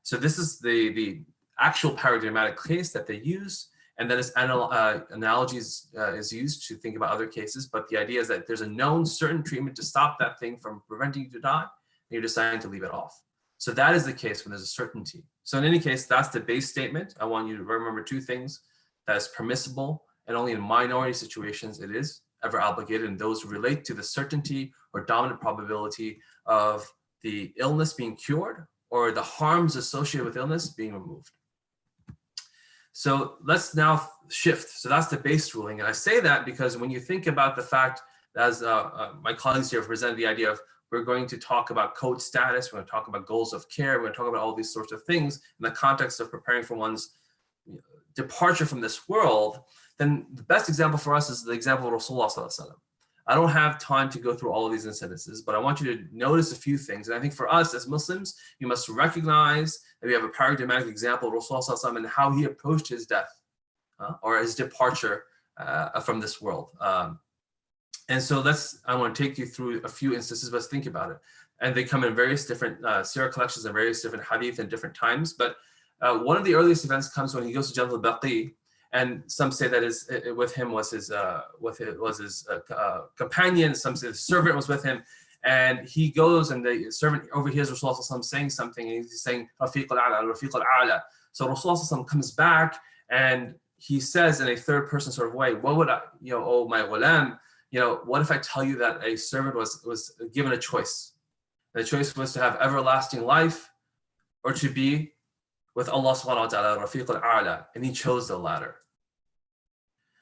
So this is the actual paradigmatic case that they use, and then its analogies is used to think about other cases. But the idea is that there's a known certain treatment to stop that thing from preventing you to die, and you're deciding to leave it off. So that is the case when there's a certainty. So in any case, that's the base statement. I want you to remember two things: that is permissible, and only in minority situations it is ever obligated, and those relate to the certainty or dominant probability of the illness being cured or the harms associated with illness being removed. So let's now shift. So that's the base ruling. And I say that because when you think about the fact, as my colleagues here have presented the idea of, we're going to talk about code status, we're going to talk about goals of care, we're going to talk about all these sorts of things in the context of preparing for one's departure from this world, then the best example for us is the example of Rasulullah sallallahu alaihi wasallam. I don't have time to go through all of these incidences, but I want you to notice a few things. And I think for us as Muslims, you must recognize that we have a paradigmatic example of Rasulullah sallallahu alaihi wasallam and how he approached his death or his departure from this world. And so I want to take you through a few instances, but let's think about it. And they come in various different seerah collections and various different hadith and different times. But one of the earliest events comes when he goes to Jabal al-Baqi, and some say that with him was his companion. Some say the servant was with him, and he goes and the servant overhears Rasulullah saying something, and he's saying Rafiq al-A'la, Rafiq al-A'la. So Rasulullah comes back and he says in a third person sort of way, what would I, oh my ghulam, what if I tell you that a servant was given a choice? The choice was to have everlasting life or to be with Allah subhanahu wa ta'ala, Rafiq al-A'la, and he chose the latter.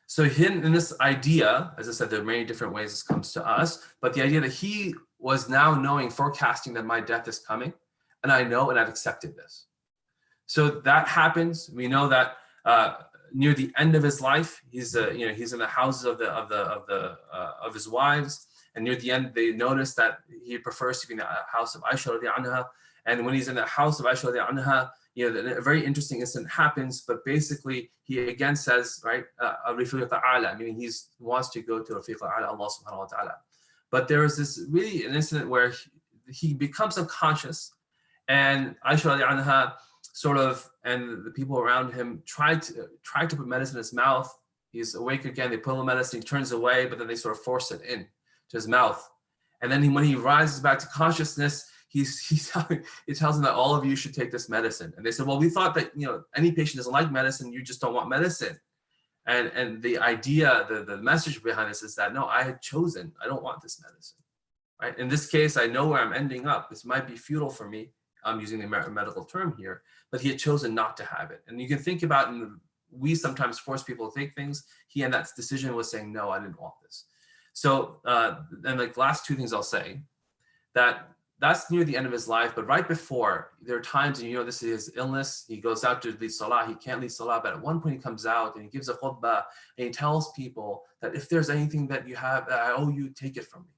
So in this idea, as I said, there are many different ways this comes to us, but the idea that he was now forecasting that my death is coming, and I know, and I've accepted this. So that happens. We know that near the end of his life, he's in the houses of his wives, and near the end, they notice that he prefers to be in the house of Aisha radiallahu anha. And when he's in the house of Aisha radiallahu anha, a very interesting incident happens, but basically he again says, right, Rafiq al-A'la, meaning he wants to go to Rafiq al-A'la, Allah subhanahu wa ta'ala. But there is this really an incident where he becomes unconscious, and Aisha radiallahu anha and the people around him try to put medicine in his mouth. He's awake again, they put him medicine, he turns away, but then they sort of force it in to his mouth. And then when he rises back to consciousness, he tells them that all of you should take this medicine. And they said, well, we thought that, any patient doesn't like medicine, you just don't want medicine. And the idea, the message behind this is that, no, I had chosen, I don't want this medicine, right? In this case, I know where I'm ending up. This might be futile for me. I'm using the medical term here, but he had chosen not to have it. And you can think about, we sometimes force people to take things. He, in that decision, was saying, no, I didn't want this. So, and like last two things I'll say, that's near the end of his life, but right before, there are times, and you know, this is his illness, he goes out to lead salah, he can't lead salah, but at one point he comes out and he gives a khutbah, and he tells people that if there's anything that you have that I owe you, take it from me.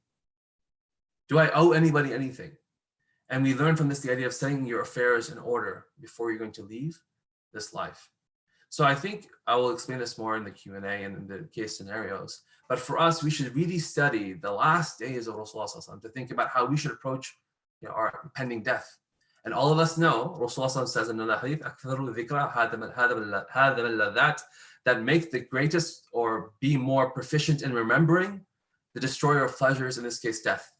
Do I owe anybody anything? And we learn from this the idea of setting your affairs in order before you're going to leave this life. So I think I will explain this more in the Q&A and in the case scenarios. But for us, we should really study the last days of Rasulullah to think about how we should approach, you know, our impending death. And all of us know, Rasulullah says in the hadith, that make the greatest or be more proficient in remembering the destroyer of pleasures, in this case, death.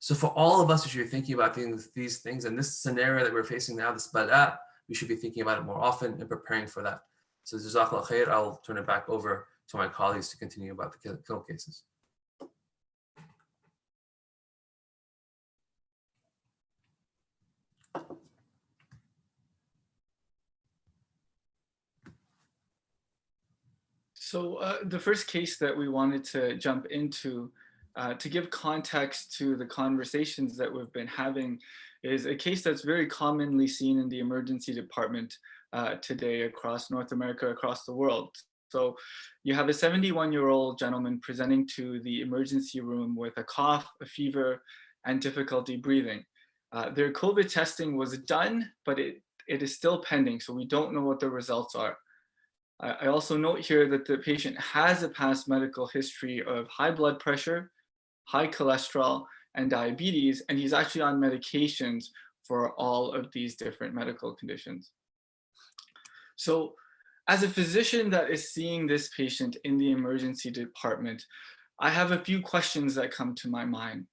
So for all of us who should be thinking about these things, and this scenario that we're facing now, this bala, we should be thinking about it more often and preparing for that. So Jazakallah khair, I'll turn it back over to my colleagues to continue about the kill cases. So the first case that we wanted to jump into to give context to the conversations that we've been having is a case that's very commonly seen in the emergency department today across North America, across the world. So you have a 71-year-old gentleman presenting to the emergency room with a cough, a fever, and difficulty breathing. Their COVID testing was done, but it is still pending, so we don't know what the results are. I also note here that the patient has a past medical history of high blood pressure, high cholesterol, and diabetes, and he's actually on medications for all of these different medical conditions. So as a physician that is seeing this patient in the emergency department, I have a few questions that come to my mind.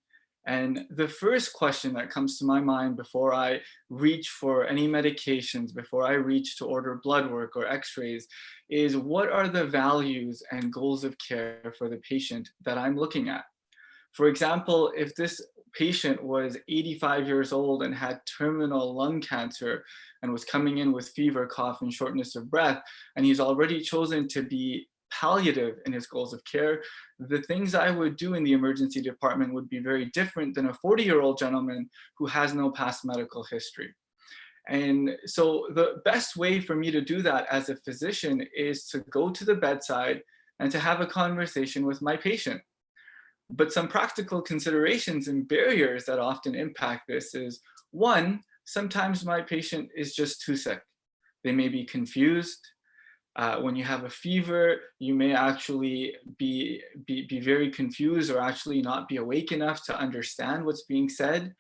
And the first question that comes to my mind before I reach for any medications, before I reach to order blood work or x-rays, is what are the values and goals of care for the patient that I'm looking at? For example, if this patient was 85 years old and had terminal lung cancer and was coming in with fever, cough, and shortness of breath, and he's already chosen to be palliative in his goals of care, the things I would do in the emergency department would be very different than a 40-year-old gentleman who has no past medical history. And so the best way for me to do that as a physician is to go to the bedside and to have a conversation with my patient. But some practical considerations and barriers that often impact this is, one, sometimes my patient is just too sick. They may be confused. When you have a fever, you may actually be very confused or actually not be awake enough to understand what's being said.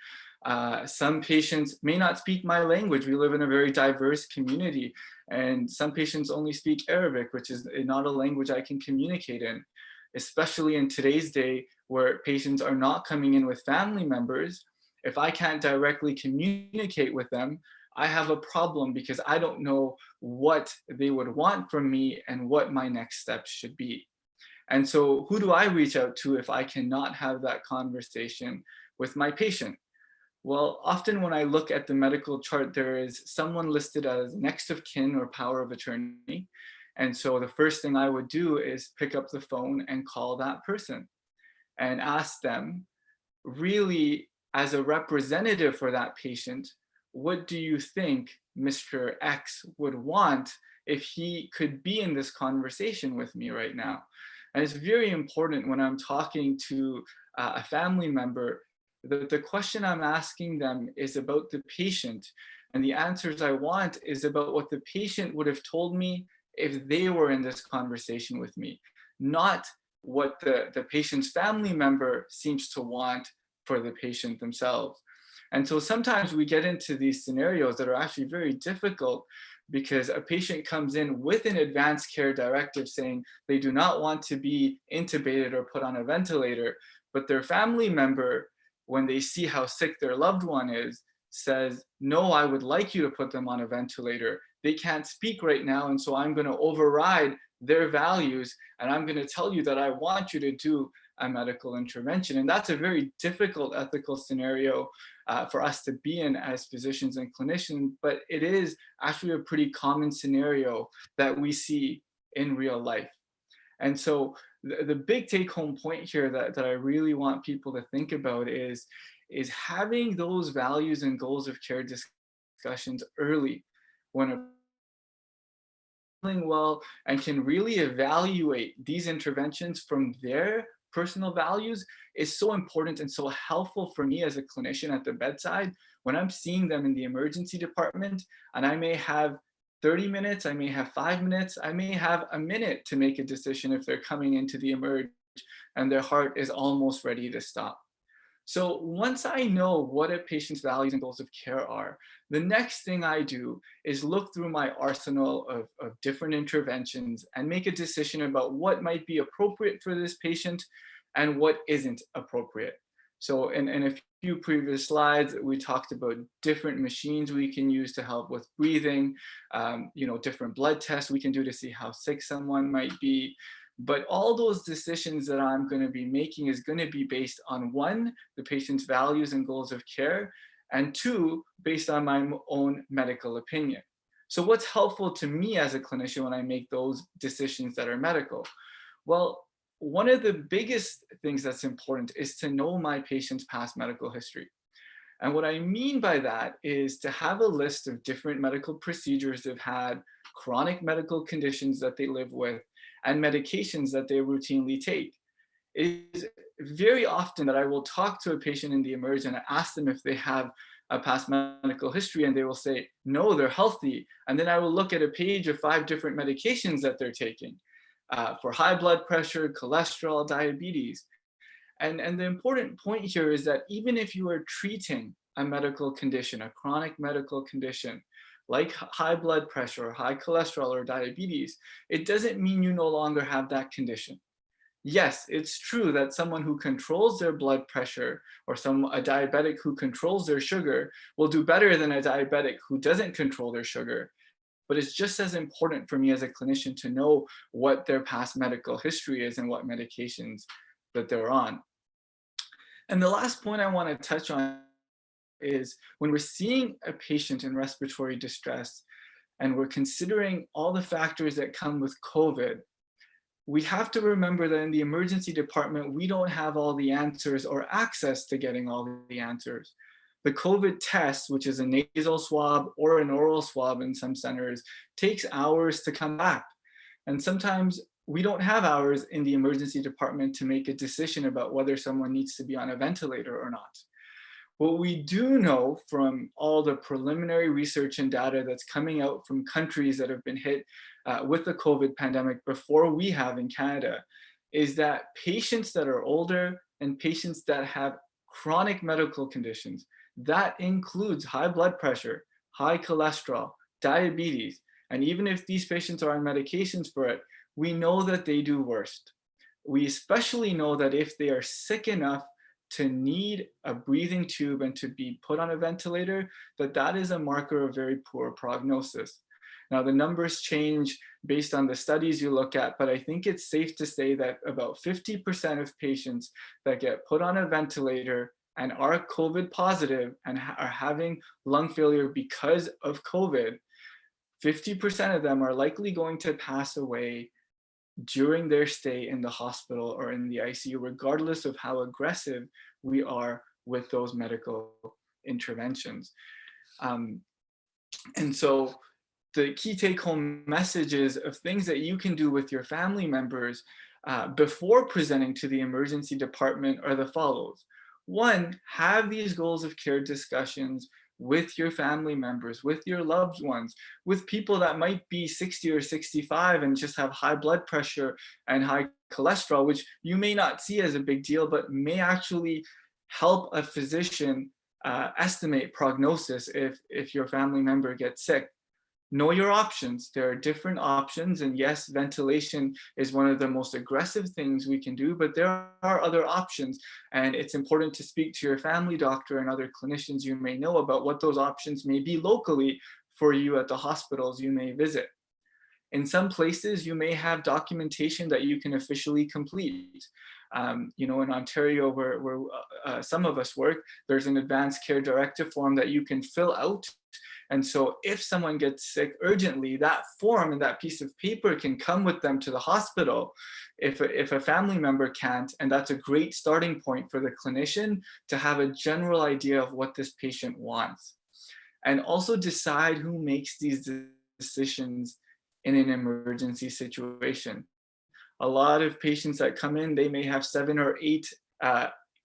Some patients may not speak my language. We live in a very diverse community, and some patients only speak Arabic, which is not a language I can communicate in, especially in today's day where patients are not coming in with family members. If I can't directly communicate with them, I have a problem because I don't know what they would want from me and what my next steps should be. And so who do I reach out to if I cannot have that conversation with my patient? Well, often when I look at the medical chart, there is someone listed as next of kin or power of attorney. And so the first thing I would do is pick up the phone and call that person and ask them, really, as a representative for that patient, what do you think Mr. X would want if he could be in this conversation with me right now? And it's very important when I'm talking to a family member that the question I'm asking them is about the patient, and the answers I want is about what the patient would have told me if they were in this conversation with me, not what the patient's family member seems to want for the patient themselves. And so sometimes we get into these scenarios that are actually very difficult because a patient comes in with an advanced care directive saying they do not want to be intubated or put on a ventilator, but their family member, when they see how sick their loved one is, says, no, I would like you to put them on a ventilator. They can't speak right now, and so I'm going to override their values, and I'm going to tell you that I want you to do a medical intervention. And that's a very difficult ethical scenario for us to be in as physicians and clinicians, but it is actually a pretty common scenario that we see in real life. And so the big take-home point here that I really want people to think about is having those values and goals of care discussions early when a feeling well and can really evaluate these interventions from their personal values is so important and so helpful for me as a clinician at the bedside when I'm seeing them in the emergency department, and I may have 30 minutes, I may have 5 minutes, I may have a minute to make a decision if they're coming into the emerge and their heart is almost ready to stop. So once I know what a patient's values and goals of care are, the next thing I do is look through my arsenal of different interventions and make a decision about what might be appropriate for this patient and what isn't appropriate. So in a few previous slides, we talked about different machines we can use to help with breathing, different blood tests we can do to see how sick someone might be. But all those decisions that I'm going to be making is going to be based on, one, the patient's values and goals of care, and two, based on my own medical opinion. So what's helpful to me as a clinician when I make those decisions that are medical? Well, one of the biggest things that's important is to know my patient's past medical history. And what I mean by that is to have a list of different medical procedures they've had, chronic medical conditions that they live with, and medications that they routinely take. It is very often that I will talk to a patient in the emerge and ask them if they have a past medical history, and they will say, no, they're healthy. And then I will look at a page of 5 different medications that they're taking for high blood pressure, cholesterol, diabetes. And the important point here is that even if you are treating a medical condition, a chronic medical condition, like high blood pressure, or high cholesterol, or diabetes, it doesn't mean you no longer have that condition. Yes, it's true that someone who controls their blood pressure, or a diabetic who controls their sugar, will do better than a diabetic who doesn't control their sugar. But it's just as important for me as a clinician to know what their past medical history is and what medications that they're on. And the last point I want to touch on is when we're seeing a patient in respiratory distress and we're considering all the factors that come with COVID, we have to remember that in the emergency department, we don't have all the answers or access to getting all the answers. The COVID test, which is a nasal swab or an oral swab in some centers, takes hours to come back. And sometimes we don't have hours in the emergency department to make a decision about whether someone needs to be on a ventilator or not. What we do know from all the preliminary research and data that's coming out from countries that have been hit with the COVID pandemic before we have in Canada is that patients that are older and patients that have chronic medical conditions, that includes high blood pressure, high cholesterol, diabetes, and even if these patients are on medications for it, we know that they do worse. We especially know that if they are sick enough to need a breathing tube and to be put on a ventilator, that is a marker of very poor prognosis. Now, the numbers change based on the studies you look at, but I think it's safe to say that about 50% of patients that get put on a ventilator and are COVID positive and are having lung failure because of COVID, 50% of them are likely going to pass away during their stay in the hospital or in the ICU, regardless of how aggressive we are with those medical interventions. And so the key take-home messages of things that you can do with your family members before presenting to the emergency department are the follows. One, have these goals of care discussions with your family members, with your loved ones, with people that might be 60 or 65 and just have high blood pressure and high cholesterol, which you may not see as a big deal, but may actually help a physician estimate prognosis if your family member gets sick. Know your options. There are different options, and yes, ventilation is one of the most aggressive things we can do, but there are other options, and it's important to speak to your family doctor and other clinicians you may know about what those options may be locally for you at the hospitals you may visit. In some places, you may have documentation that you can officially complete. You know, in Ontario, where some of us work, there's an advanced care directive form that you can fill out. And so if someone gets sick urgently, that form and that piece of paper can come with them to the hospital if a family member can't. And that's a great starting point for the clinician to have a general idea of what this patient wants. And also decide who makes these decisions in an emergency situation. A lot of patients that come in, they may have 7 or 8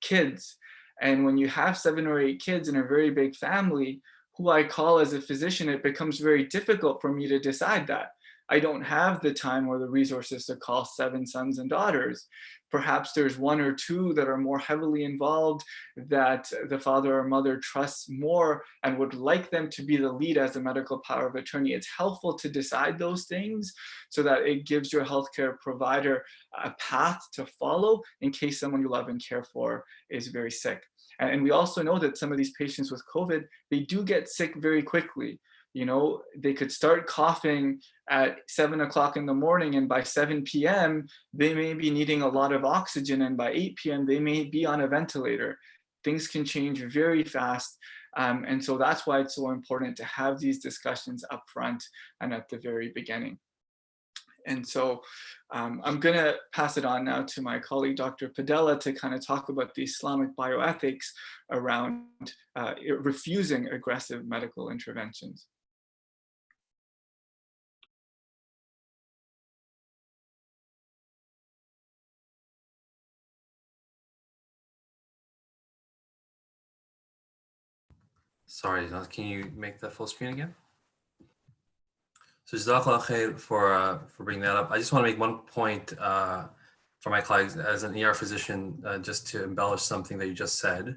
kids. And when you have 7 or 8 kids in a very big family, who I call as a physician, it becomes very difficult for me to decide that. I don't have the time or the resources to call 7 sons and daughters. Perhaps there's 1 or 2 that are more heavily involved, that the father or mother trusts more and would like them to be the lead as the medical power of attorney. It's helpful to decide those things so that it gives your healthcare provider a path to follow in case someone you love and care for is very sick. And we also know that some of these patients with COVID, they do get sick very quickly. You know, they could start coughing at 7 o'clock in the morning, and by 7 p.m., they may be needing a lot of oxygen, and by 8 p.m., they may be on a ventilator. Things can change very fast. And so that's why it's so important to have these discussions up front and at the very beginning. And so I'm going to pass it on now to my colleague, Dr. Padella, to kind of talk about the Islamic bioethics around refusing aggressive medical interventions. Sorry, can you make that full screen again? So Jazakallah khair for bringing that up. I just want to make one point for my colleagues as an ER physician, just to embellish something that you just said.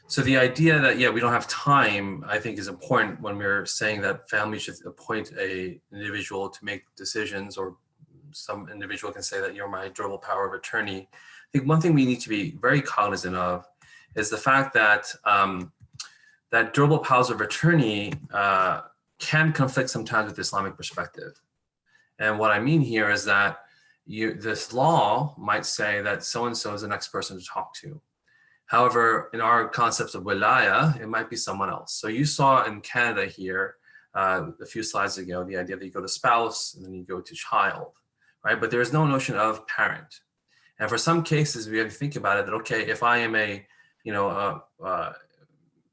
So the idea that, yeah, we don't have time, I think is important when we're saying that families should appoint an individual to make decisions, or some individual can say that you're my durable power of attorney. I think one thing we need to be very cognizant of is the fact that that durable powers of attorney can conflict sometimes with the Islamic perspective. And what I mean here is that this law might say that so-and-so is the next person to talk to. However, in our concepts of wilaya, it might be someone else. So you saw in Canada here a few slides ago, the idea that you go to spouse and then you go to child, right? But there's no notion of parent. And for some cases, we have to think about it that, okay, if I am a, you know,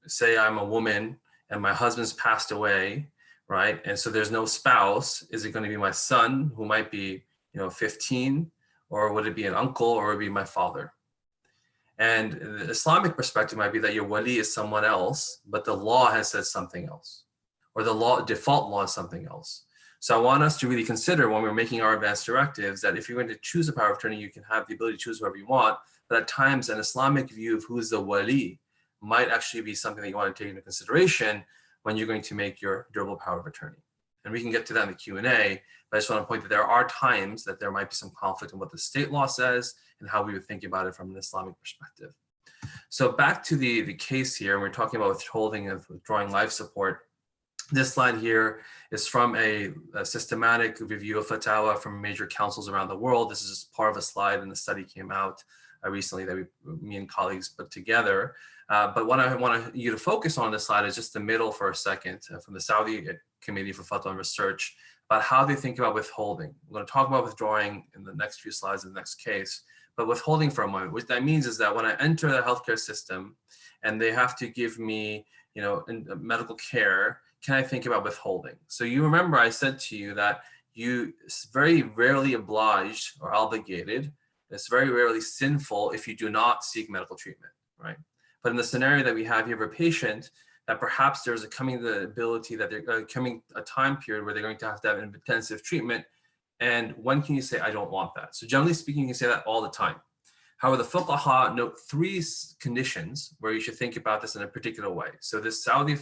say I'm a woman and my husband's passed away, right? And so there's no spouse. Is it going to be my son who might be, you know, 15, or would it be an uncle, or would it be my father? And the Islamic perspective might be that your wali is someone else, but the law has said something else, or the default law is something else. So I want us to really consider when we're making our advanced directives that if you're going to choose a power of attorney, you can have the ability to choose whoever you want, but at times an Islamic view of who is the wali might actually be something that you want to take into consideration when you're going to make your durable power of attorney. And we can get to that in the Q&A, but I just want to point that there are times that there might be some conflict in what the state law says and how we would think about it from an Islamic perspective. So back to the case here, we're talking about withholding of withdrawing life support. This slide here is from a systematic review of fatwa from major councils around the world. This is part of a slide, and the study came out recently that me and colleagues put together. But what I want you to focus on this slide is just the middle for a second, from the Saudi Committee for Fatwa and Research, about how they think about withholding. We're going to talk about withdrawing in the next few slides in the next case, but withholding for a moment. What that means is that when I enter the healthcare system and they have to give me, you know, medical care, can I think about withholding? So you remember I said to you that you very rarely obliged or obligated. It's very rarely sinful if you do not seek medical treatment, right? But in the scenario that we have here of a patient, that perhaps there's the ability that they're coming a time period where they're going to have intensive treatment. And when can you say, I don't want that? So generally speaking, you can say that all the time. However, the fuqaha note 3 conditions where you should think about this in a particular way. So this Saudi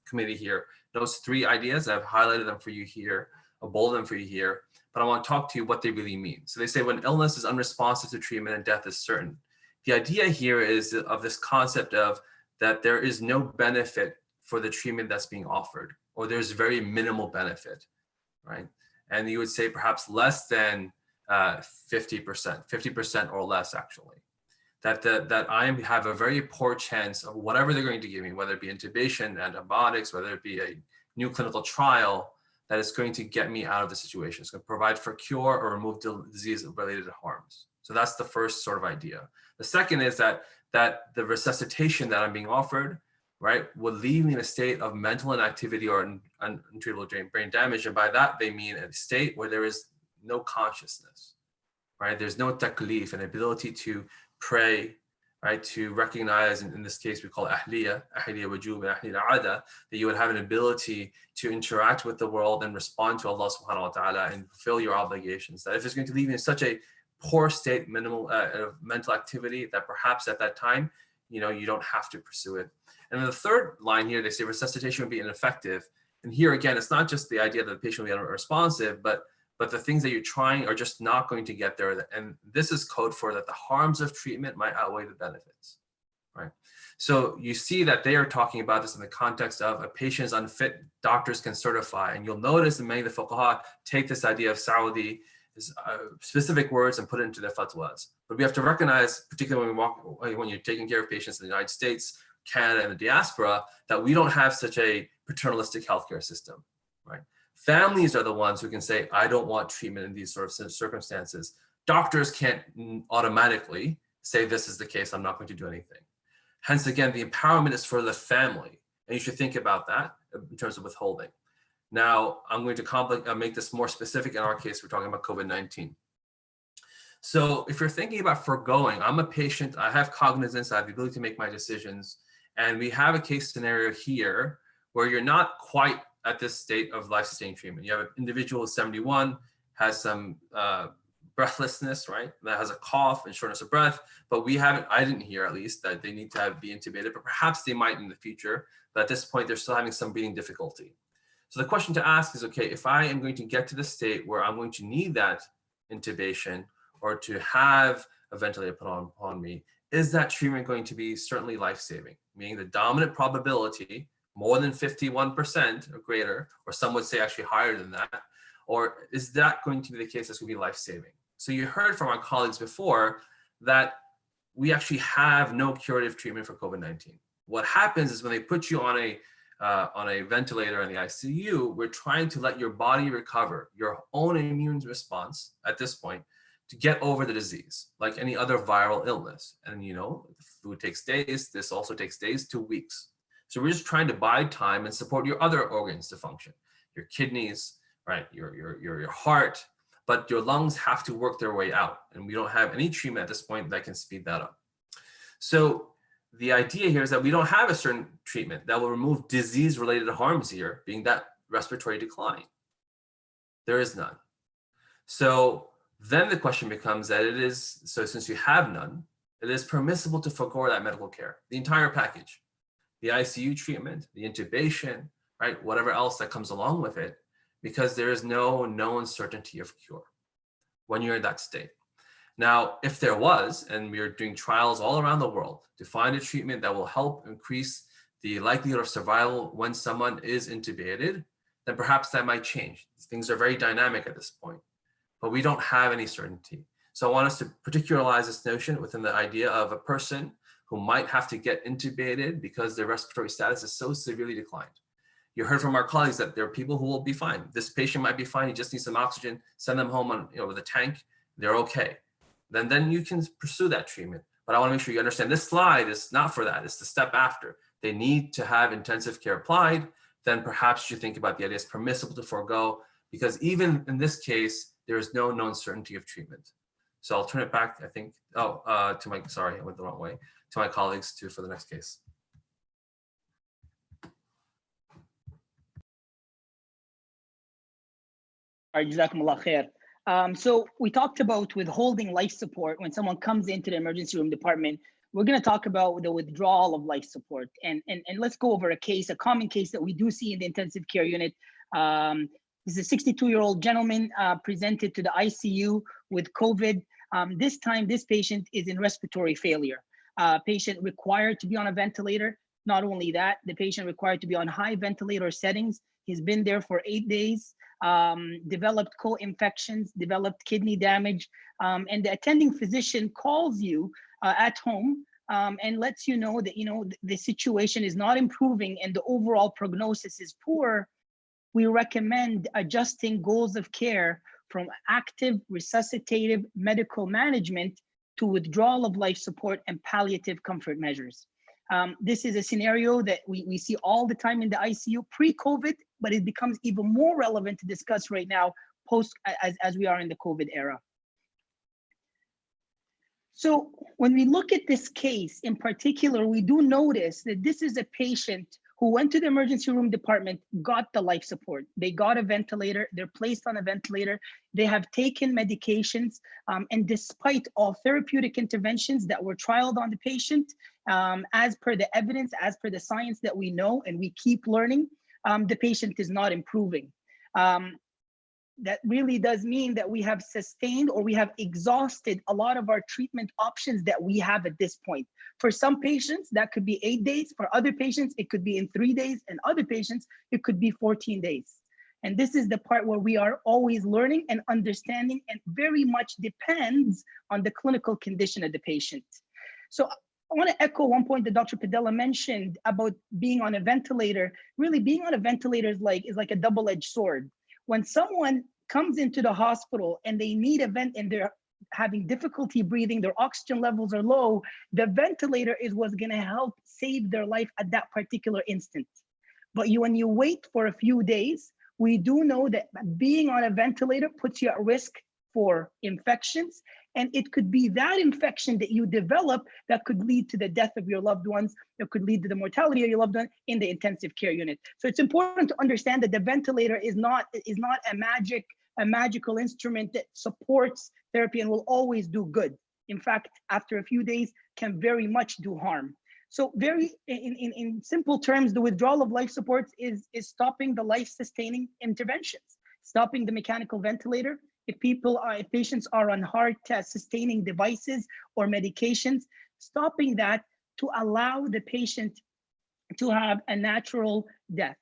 committee here notes 3 ideas. I've highlighted them for you here, bolded them for you here, but I want to talk to you what they really mean. So they say when illness is unresponsive to treatment and death is certain. The idea here is of this concept of that there is no benefit for the treatment that's being offered, or there's very minimal benefit. right? And you would say perhaps less than 50% or less actually. That I have a very poor chance of whatever they're going to give me, whether it be intubation, antibiotics, whether it be a new clinical trial, that is going to get me out of the situation. It's going to provide for cure or remove disease-related harms. So that's the first sort of idea. The second is that the resuscitation that I'm being offered, right, would leave me in a state of mental inactivity or untreatable brain damage. And by that, they mean a state where there is no consciousness, right? There's no taklif, an ability to pray, right? To recognize, in this case, we call it ahliya wujub, and ahliya ada, that you would have an ability to interact with the world and respond to Allah subhanahu wa ta'ala and fulfill your obligations. That if it's going to leave you in such a poor state, minimal mental activity, that perhaps at that time, you don't have to pursue it. And then the third line here, they say resuscitation would be ineffective. And here again, it's not just the idea that the patient will be unresponsive, but the things that you're trying are just not going to get there. And this is code for that the harms of treatment might outweigh the benefits, right? So you see that they are talking about this in the context of a patient is unfit, doctors can certify. And you'll notice that many of the fuqaha take this idea of Saudi specific words and put it into their fatwas. But we have to recognize, particularly when you're taking care of patients in the United States, Canada, and the diaspora, that we don't have such a paternalistic healthcare system, right? Families are the ones who can say, I don't want treatment in these sort of circumstances. Doctors can't automatically say this is the case, I'm not going to do anything. Hence, again, the empowerment is for the family. And you should think about that in terms of withholding. Now, I'm going to make this more specific. In our case, we're talking about COVID-19. So if you're thinking about foregoing, I'm a patient, I have cognizance, I have the ability to make my decisions. And we have a case scenario here where you're not quite at this state of life-sustaining treatment. You have an individual who's 71, has some breathlessness, right? That has a cough and shortness of breath, but I didn't hear at least that they need to be intubated, but perhaps they might in the future. But at this point, they're still having some breathing difficulty. So the question to ask is, okay, if I am going to get to the state where I'm going to need that intubation or to have a ventilator put on upon me, is that treatment going to be certainly life-saving? Meaning the dominant probability, more than 51% or greater, or some would say actually higher than that, or is that going to be the case that's going to be life-saving? So you heard from our colleagues before that we actually have no curative treatment for COVID-19. What happens is when they put you on a ventilator in the ICU, we're trying to let your body recover, your own immune response at this point, to get over the disease, like any other viral illness. And the flu takes days, this also takes days to weeks. So we're just trying to buy time and support your other organs to function, your kidneys, right, your heart, but your lungs have to work their way out. And we don't have any treatment at this point that can speed that up. So the idea here is that we don't have a certain treatment that will remove disease-related harms here, being that respiratory decline. There is none. So then the question becomes that since you have none, it is permissible to forego that medical care, the entire package, the ICU treatment, the intubation, right, whatever else that comes along with it, because there is no known certainty of cure when you're in that state. Now, if there was, and we are doing trials all around the world to find a treatment that will help increase the likelihood of survival when someone is intubated, then perhaps that might change. Things are very dynamic at this point, but we don't have any certainty. So I want us to particularize this notion within the idea of a person who might have to get intubated because their respiratory status is so severely declined. You heard from our colleagues that there are people who will be fine. This patient might be fine, he just needs some oxygen, send them home with a tank, they're okay. Then you can pursue that treatment. But I want to make sure you understand this slide is not for that, it's the step after. They need to have intensive care applied, then perhaps you think about the idea it's permissible to forego, because even in this case, there is no known certainty of treatment. So I'll turn it back, I think, I went the wrong way, to my colleagues for the next case. All right, Jazakumullah khair. So we talked about withholding life support when someone comes into the emergency room department. We're going to talk about the withdrawal of life support, and let's go over a common case that we do see in the intensive care unit. This is a 62-year-old gentleman presented to the ICU with COVID. This time, this patient is in respiratory failure. Patient required to be on a ventilator. Not only that, the patient required to be on high ventilator settings. He's been there for 8 days, developed co-infections, developed kidney damage, and the attending physician calls you at home and lets you know that the situation is not improving and the overall prognosis is poor. We recommend adjusting goals of care from active resuscitative medical management to withdrawal of life support and palliative comfort measures. This is a scenario that we see all the time in the ICU pre-COVID, but it becomes even more relevant to discuss right now post as we are in the COVID era. So when we look at this case in particular, we do notice that this is a patient who went to the emergency room department, got the life support. They got a ventilator, they're placed on a ventilator, they have taken medications, and despite all therapeutic interventions that were trialed on the patient, as per the evidence, as per the science that we know and we keep learning, the patient is not improving. That really does mean that we have sustained or we have exhausted a lot of our treatment options that we have at this point. For some patients, that could be 8 days. For other patients, it could be in 3 days. And other patients, it could be 14 days. And this is the part where we are always learning and understanding, and very much depends on the clinical condition of the patient. So I want to echo one point that Dr. Padella mentioned about being on a ventilator. Really, being on a ventilator is like a double-edged sword. When someone comes into the hospital and they need a vent and they're having difficulty breathing, their oxygen levels are low, the ventilator is what's going to help save their life at that particular instant. But when you wait for a few days, we do know that being on a ventilator puts you at risk for infections. And it could be that infection that you develop that could lead to the death of your loved ones, that could lead to the mortality of your loved one in the intensive care unit. So it's important to understand that the ventilator is not a magical instrument that supports therapy and will always do good. In fact, after a few days can very much do harm. So in simple terms, the withdrawal of life supports is stopping the life-sustaining interventions, stopping the mechanical ventilator. If patients are on heart sustaining devices or medications, stopping that to allow the patient to have a natural death.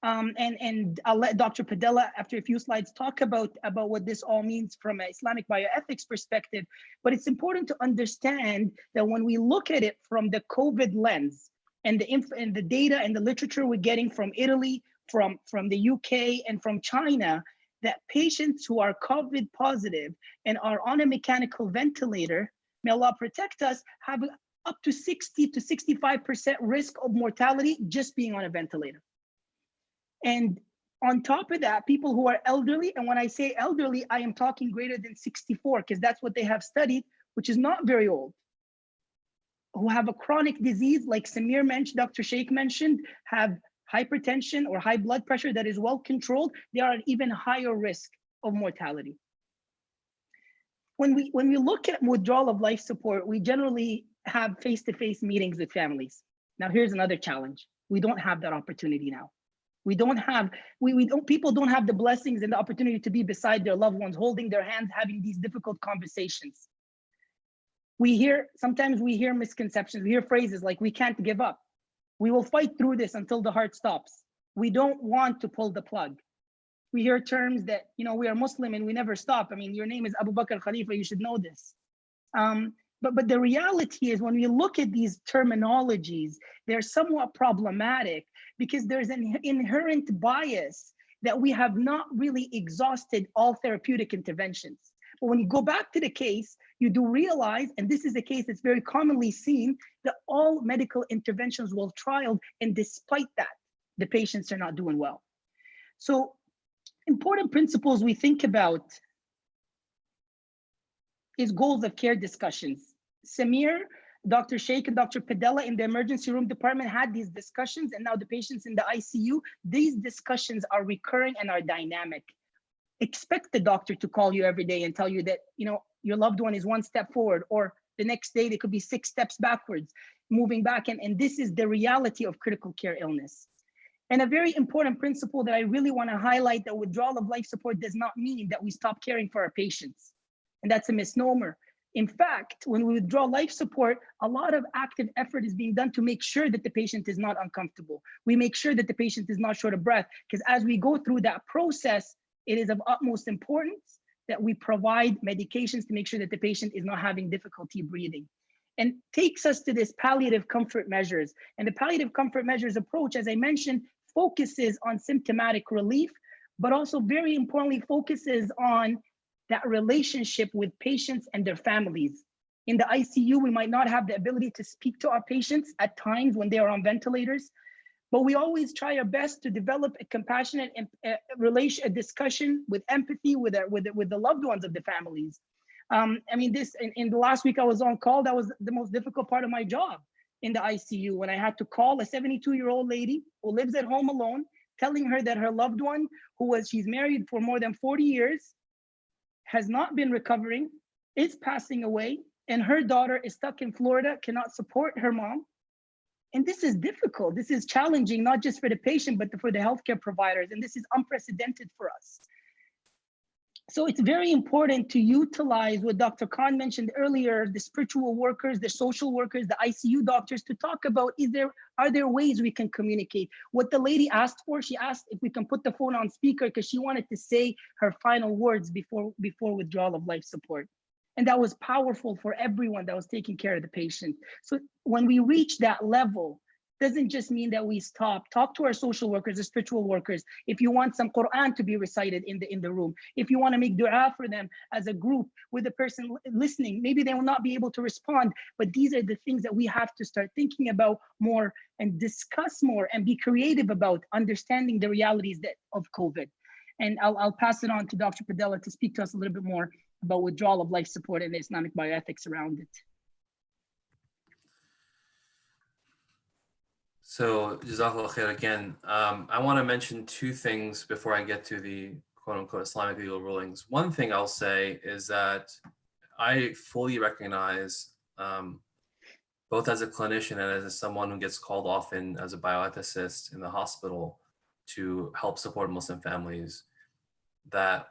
And I'll let Dr. Padella, after a few slides, talk about what this all means from an Islamic bioethics perspective. But it's important to understand that when we look at it from the COVID lens and the data and the literature we're getting from Italy, from the UK, and from China, that patients who are COVID positive and are on a mechanical ventilator, may Allah protect us, have up to 60 to 65% risk of mortality just being on a ventilator. And on top of that, people who are elderly, and when I say elderly, I am talking greater than 64, because that's what they have studied, which is not very old, who have a chronic disease like Samir mentioned, Dr. Sheikh mentioned, have hypertension or high blood pressure that is well controlled, they are at even higher risk of mortality. When we look at withdrawal of life support, we generally have face-to-face meetings with families. Now here's another challenge. We don't have that opportunity now. People don't have the blessings and the opportunity to be beside their loved ones, holding their hands, having these difficult conversations. Sometimes we hear misconceptions, we hear phrases like, we can't give up. We will fight through this until the heart stops. We don't want to pull the plug. We hear terms that, we are Muslim and we never stop. I mean, your name is Abu Bakr Khalifa, you should know this. But the reality is when we look at these terminologies, they're somewhat problematic because there's an inherent bias that we have not really exhausted all therapeutic interventions. But when you go back to the case, you do realize, and this is a case that's very commonly seen, that all medical interventions were trialed, and despite that, the patients are not doing well. So important principles we think about is goals of care discussions. Samir, Dr. Sheikh, and Dr. Padella in the emergency room department had these discussions, and now the patients in the ICU, these discussions are recurring and are dynamic. Expect the doctor to call you every day and tell you that, your loved one is 1 step forward, or the next day they could be 6 steps backwards, moving back. And this is the reality of critical care illness. And a very important principle that I really want to highlight, that withdrawal of life support does not mean that we stop caring for our patients. And that's a misnomer. In fact, when we withdraw life support, a lot of active effort is being done to make sure that the patient is not uncomfortable. We make sure that the patient is not short of breath, because as we go through that process, it is of utmost importance that we provide medications to make sure that the patient is not having difficulty breathing. And takes us to this palliative comfort measures. And the palliative comfort measures approach, as I mentioned, focuses on symptomatic relief, but also very importantly, focuses on that relationship with patients and their families. In the ICU, we might not have the ability to speak to our patients at times when they are on ventilators, but we always try our best to develop a compassionate a discussion with empathy with the loved ones of the families. I mean, in the last week I was on call, that was the most difficult part of my job in the ICU, when I had to call a 72-year-old lady who lives at home alone, telling her that her loved one, she's married for more than 40 years, has not been recovering, is passing away, and her daughter is stuck in Florida, cannot support her mom. And this is difficult. This is challenging, not just for the patient, but for the healthcare providers. And this is unprecedented for us. So it's very important to utilize what Dr. Khan mentioned earlier, the spiritual workers, the social workers, the ICU doctors, to talk about, are there ways we can communicate? What the lady asked for, she asked if we can put the phone on speaker because she wanted to say her final words before withdrawal of life support. And that was powerful for everyone that was taking care of the patient. So when we reach that level, doesn't just mean that we stop. Talk to our social workers, the spiritual workers. If you want some Quran to be recited in the room, if you want to make dua for them as a group with the person listening, maybe they will not be able to respond, but these are the things that we have to start thinking about more and discuss more and be creative about understanding the realities of COVID. And I'll pass it on to Dr. Padella to speak to us a little bit more about withdrawal of life support and the Islamic bioethics around it. So, Jazakallah khair again. I want to mention two things before I get to the quote-unquote Islamic legal rulings. One thing I'll say is that I fully recognize, both as a clinician and as someone who gets called often as a bioethicist in the hospital to help support Muslim families, that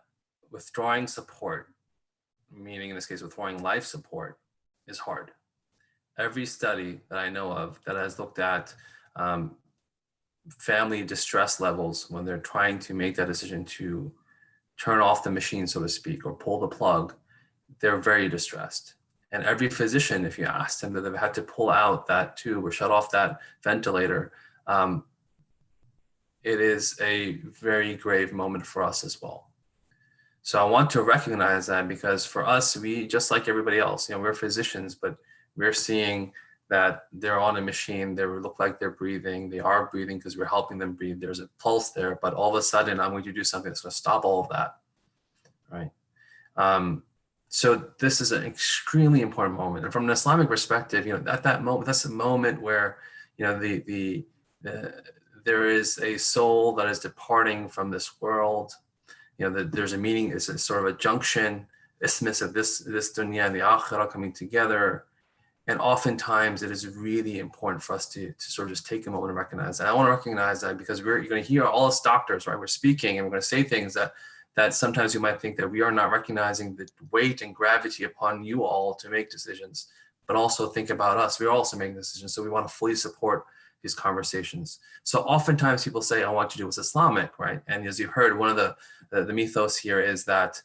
withdrawing support, meaning in this case withdrawing life support, is hard. Every study that I know of that has looked at family distress levels when they're trying to make that decision to turn off the machine, so to speak, or pull the plug, they're very distressed. And every physician, if you ask them that they've had to pull out that tube or shut off that ventilator, it is a very grave moment for us as well. So I want to recognize that, because for us, we, just like everybody else, we're physicians, but we're seeing that they're on a machine, they look like they're breathing, they are breathing because we're helping them breathe, there's a pulse there, but all of a sudden I'm going to do something that's going to stop all of that, right? So this is an extremely important moment. And from an Islamic perspective, at that moment, that's a moment where, there is a soul that is departing from this world. There's a meaning, it's a sort of a junction, isthmus of this dunya and the akhirah coming together. And oftentimes it is really important for us to sort of just take a moment and recognize that. I want to recognize that because you're going to hear all us doctors, right? We're speaking and we're going to say things that sometimes you might think that we are not recognizing the weight and gravity upon you all to make decisions, but also think about us. We're also making decisions. So we want to fully support these conversations. So oftentimes people say, I want you to do what's Islamic, right? And as you heard, one of the mythos here is that,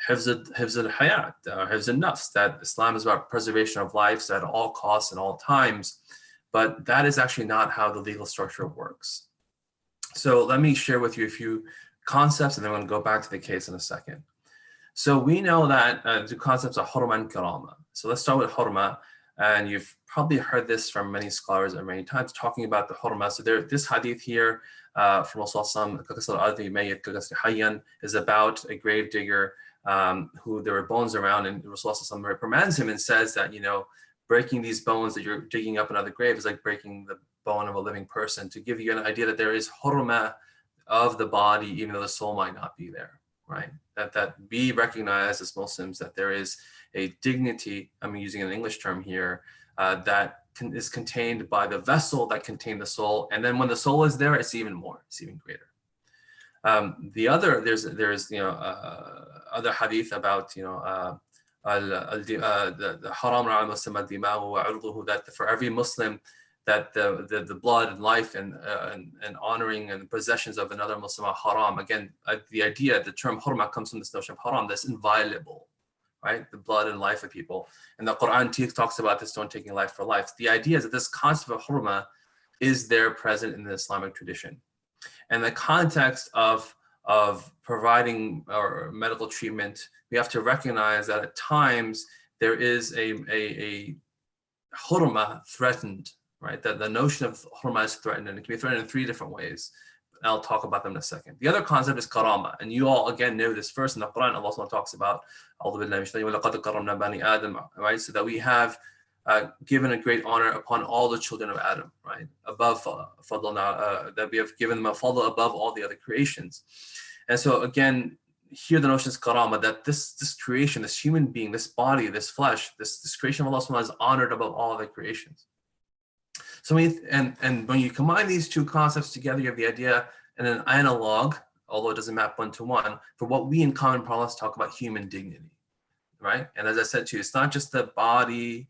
hifz al-hayat, hifz al-nafs, that Islam is about preservation of lives at all costs and all times, but that is actually not how the legal structure works. So let me share with you a few concepts, and then I'm going to go back to the case in a second. So we know that the concepts of hurma and karama. So let's start with hurma, and you've probably heard this from many scholars at many times talking about the hurma. So this hadith here from Rasulullah is about a grave digger who there were bones around, and Rasulullah reprimands him and says that, breaking these bones that you're digging up another grave is like breaking the bone of a living person, to give you an idea that there is hurma of the body, even though the soul might not be there, right? That we recognize as Muslims that there is a dignity, I'm using an English term here, that is contained by the vessel that contained the soul. And then when the soul is there, it's even more, it's even greater. There's other hadith about, the haram ala muslim ad-dima'u wa 'irduhu, that for every Muslim, that the blood and life and honoring and possessions of another Muslim are haram. Again, the term hurma comes from this notion of haram, that's inviolable, right? The blood and life of people. And the Quran talks about this, don't taking life for life. The idea is that this concept of hurma is there present in the Islamic tradition. And the context of providing or medical treatment, we have to recognize that at times there is a hurma threatened, right? That the notion of hurma is threatened, and it can be threatened in 3 different ways. I'll talk about them in a second. The other concept is karama, and you all again know this verse in the Quran. Allah SWT talks about, right? So that we have given a great honor upon all the children of Adam, right? Above that we have given them a fadl above all the other creations. And so again, here the notion is karama, that this creation, this human being, this body, this flesh, this creation of Allah SWT is honored above all other creations. So when you combine these 2 concepts together, you have the idea and an analog, although it doesn't map 1 to 1, for what we in common parlance talk about human dignity, right? And as I said to you, it's not just the body,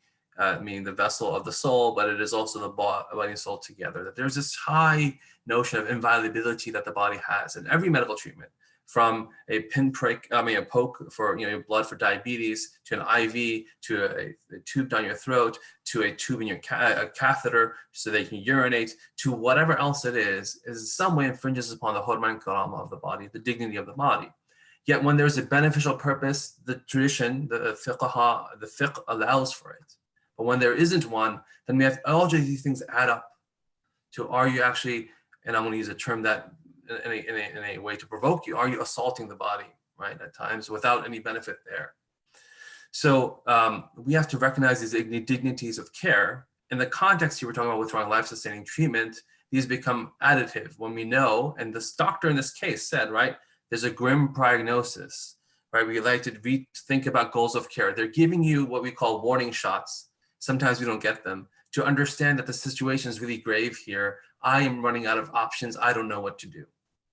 meaning the vessel of the soul, but it is also the body and soul together. That there's this high notion of inviolability that the body has in every medical treatment, from a a poke for your blood for diabetes, to an IV, to a tube down your throat, to a tube in your a catheter so they can urinate, to whatever else it is in some way infringes upon the hurma and karama of the body, the dignity of the body. Yet when there's a beneficial purpose, the tradition, the fiqh allows for it. But when there isn't one, then we have all of these things add up to, are you actually, and I'm going to use a term that in a way to provoke you, are you assaulting the body, right, at times without any benefit there? So we have to recognize these dignities of care. In the context you were talking about withdrawing life-sustaining treatment, these become additive when we know, and this doctor in this case said, right, there's a grim prognosis, right? We like to think about goals of care. They're giving you what we call warning shots. Sometimes we don't get them, to understand that the situation is really grave here. I am running out of options. I don't know what to do.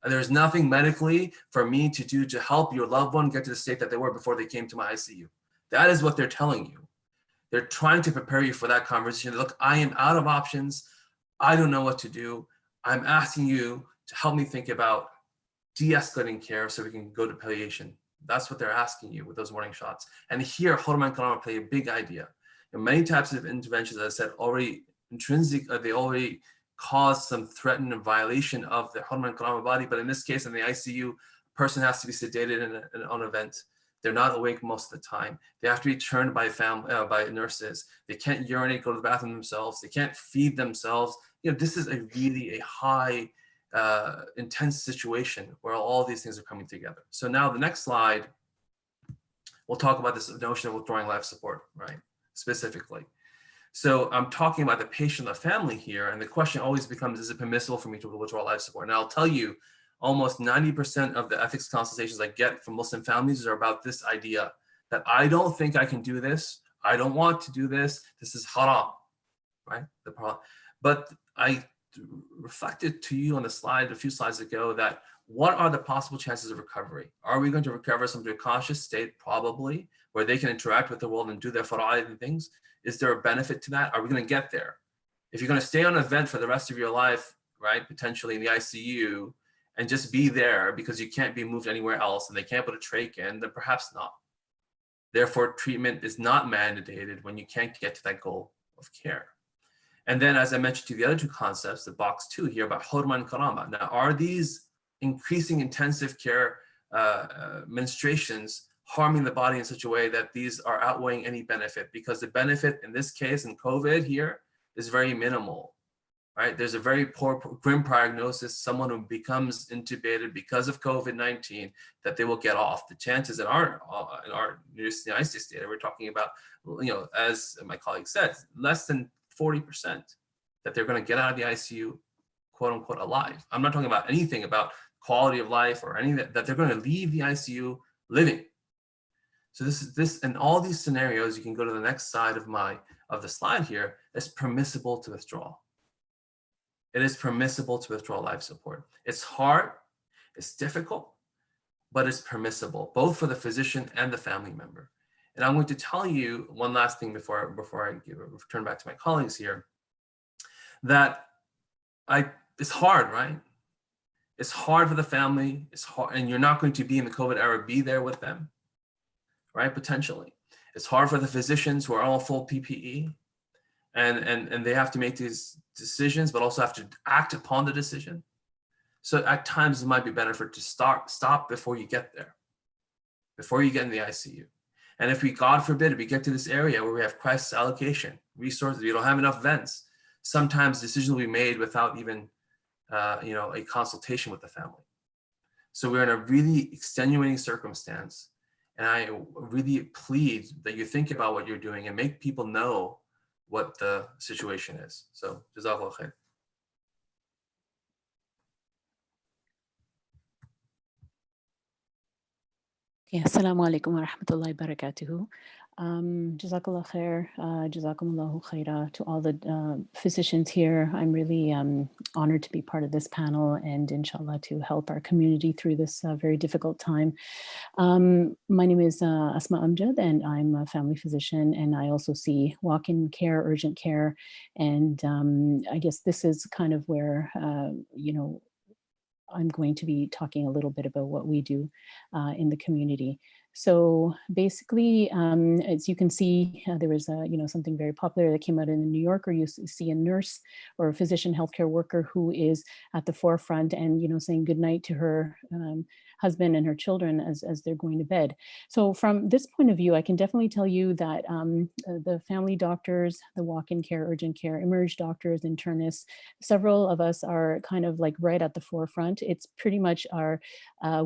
And there's nothing medically for me to do to help your loved one get to the state that they were before they came to my ICU. That is what they're telling you. They're trying to prepare you for that conversation. Look, I am out of options. I don't know what to do. I'm asking you to help me think about de-escalating care so we can go to palliation. That's what they're asking you with those warning shots. And here, hurma and karama play a big idea. Many types of interventions, as I said, already intrinsic, they already cause some threat and violation of the hurma and karama body. But in this case, in the ICU, a person has to be sedated in an event. They're not awake most of the time. They have to be turned by by nurses. They can't urinate, go to the bathroom themselves. They can't feed themselves. This is a high, intense situation where all these things are coming together. So now the next slide, we'll talk about this notion of withdrawing life support, right? Specifically. So I'm talking about the patient, the family here, and the question always becomes, is it permissible for me to withdraw life support? And I'll tell you, almost 90% of the ethics consultations I get from Muslim families are about this idea that I don't think I can do this. I don't want to do this. This is haram, right? The problem. But I reflected to you on the slide a few slides ago that what are the possible chances of recovery? Are we going to recover some to a conscious state? Probably, where they can interact with the world and do their fara'id and things. Is there a benefit to that? Are we going to get there? If you're going to stay on an event for the rest of your life, right, potentially in the ICU, and just be there because you can't be moved anywhere else and they can't put a trach in, then perhaps not. Therefore, treatment is not mandated when you can't get to that goal of care. And then, as I mentioned to the other 2 concepts, the box 2 here about hurma and karama. Now, are these increasing intensive care ministrations harming the body in such a way that these are outweighing any benefit? Because the benefit in this case in COVID here is very minimal, right? There's a very poor, grim prognosis, someone who becomes intubated because of COVID-19, that they will get off. The chances in our United States data, we're talking about, as my colleague said, less than 40% that they're going to get out of the ICU, quote unquote, alive. I'm not talking about anything about quality of life or anything, that they're going to leave the ICU living. So this and all these scenarios, you can go to the next side of the slide here, is permissible to withdraw. It is permissible to withdraw life support. It's hard, it's difficult, but it's permissible, both for the physician and the family member. And I'm going to tell you one last thing before I turn back to my colleagues here, that it's hard, right? It's hard for the family. It's hard, and you're not going to be in the COVID era, be there with them, right? Potentially. It's hard for the physicians who are all full PPE, and they have to make these decisions, but also have to act upon the decision. So at times it might be better for it to stop before you get there, before you get in the ICU. And if we, God forbid, if we get to this area where we have crisis allocation, resources, we don't have enough vents, sometimes decisions will be made without even a consultation with the family. So we're in a really extenuating circumstance. And I really plead that you think about what you're doing and make people know what the situation is. So, Jazakallah khair. Assalamu alaikum wa rahmatullahi wa barakatuhu. Jazakallah khair, jazakumullahu khaira to all the physicians here. I'm really honored to be part of this panel and inshallah to help our community through this very difficult time. My name is Asma Amjad, and I'm a family physician, and I also see walk-in care, urgent care, and I guess this is kind of where, I'm going to be talking a little bit about what we do in the community. So basically, as you can see, there was something very popular that came out in the New Yorker. You see a nurse or a physician healthcare worker who is at the forefront and saying goodnight to her husband and her children as they're going to bed. So from this point of view, I can definitely tell you that the family doctors, the walk-in care, urgent care, emerge doctors, internists, several of us are kind of like right at the forefront. It's pretty much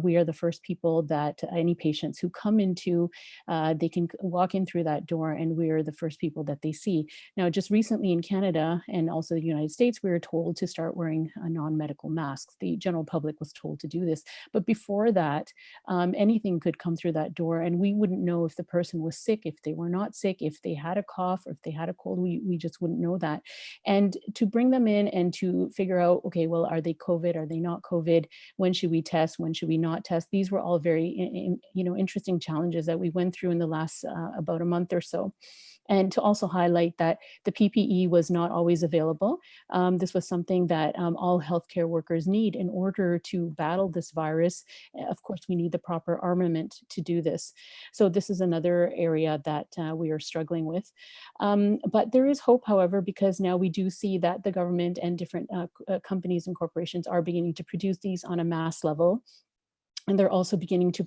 we are the first people that any patients who come into, they can walk in through that door, and we are the first people that they see. Now, just recently in Canada and also the United States, we were told to start wearing non-medical masks. The general public was told to do this, but before that, anything could come through that door, and we wouldn't know if the person was sick, if they were not sick, if they had a cough, or if they had a cold. We just wouldn't know that. And to bring them in and to figure out, okay, well, are they COVID? Are they not COVID? When should we test? When should we not test? These were all very, interesting challenges that we went through in the last about a month or so. And to also highlight that the PPE was not always available. This was something that all healthcare workers need in order to battle this virus. Of course, we need the proper armament to do this. So this is another area that we are struggling with. But there is hope, however, because now we do see that the government and different companies and corporations are beginning to produce these on a mass level. And they're also beginning to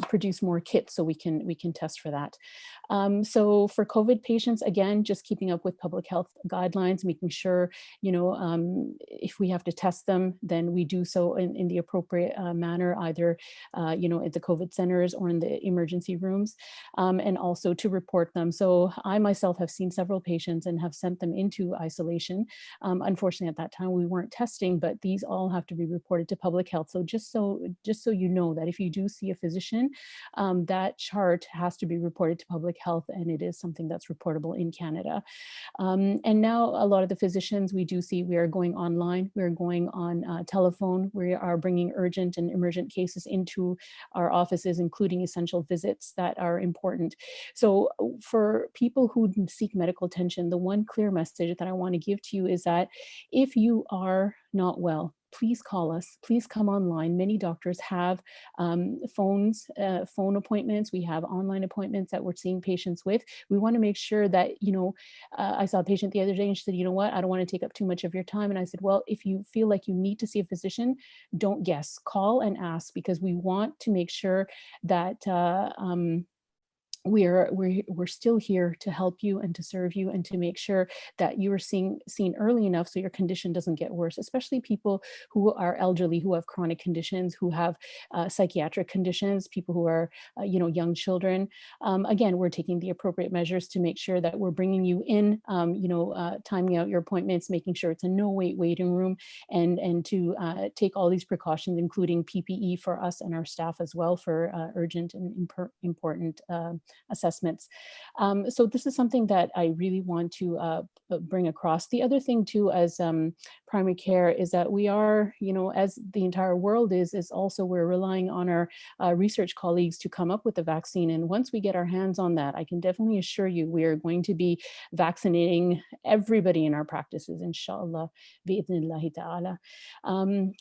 produce more kits so we can test for that. So for COVID patients, again, just keeping up with public health guidelines, making sure, if we have to test them, then we do so in the appropriate manner, either, at the COVID centers or in the emergency rooms, and also to report them. So I myself have seen several patients and have sent them into isolation. Unfortunately, at that time, we weren't testing, but these all have to be reported to public health. So just so you know that if you do see a physician, that chart has to be reported to public health, and it is something that's reportable in Canada. And now a lot of the physicians we do see, we are going online, we're going on telephone, we are bringing urgent and emergent cases into our offices, including essential visits that are important. So for people who seek medical attention, the one clear message that I want to give to you is that if you are not well, please call us, please come online. Many doctors have phone appointments. We have online appointments that we're seeing patients with. We want to make sure that, I saw a patient the other day and she said, you know what, I don't want to take up too much of your time. And I said, well, if you feel like you need to see a physician, don't guess, call and ask, because we want to make sure that we're still here to help you and to serve you and to make sure that you are seen early enough so your condition doesn't get worse, especially people who are elderly, who have chronic conditions, who have psychiatric conditions, people who are, young children. Again, we're taking the appropriate measures to make sure that we're bringing you in, timing out your appointments, making sure it's a no-wait waiting room, and to take all these precautions, including PPE for us and our staff as well for urgent and important assessments. So this is something that I really want to bring across. The other thing too, as primary care, is that we are, as the entire world is also we're relying on our research colleagues to come up with the vaccine. And once we get our hands on that, I can definitely assure you we are going to be vaccinating everybody in our practices, inshallah, bi'idhnillahi ta'ala.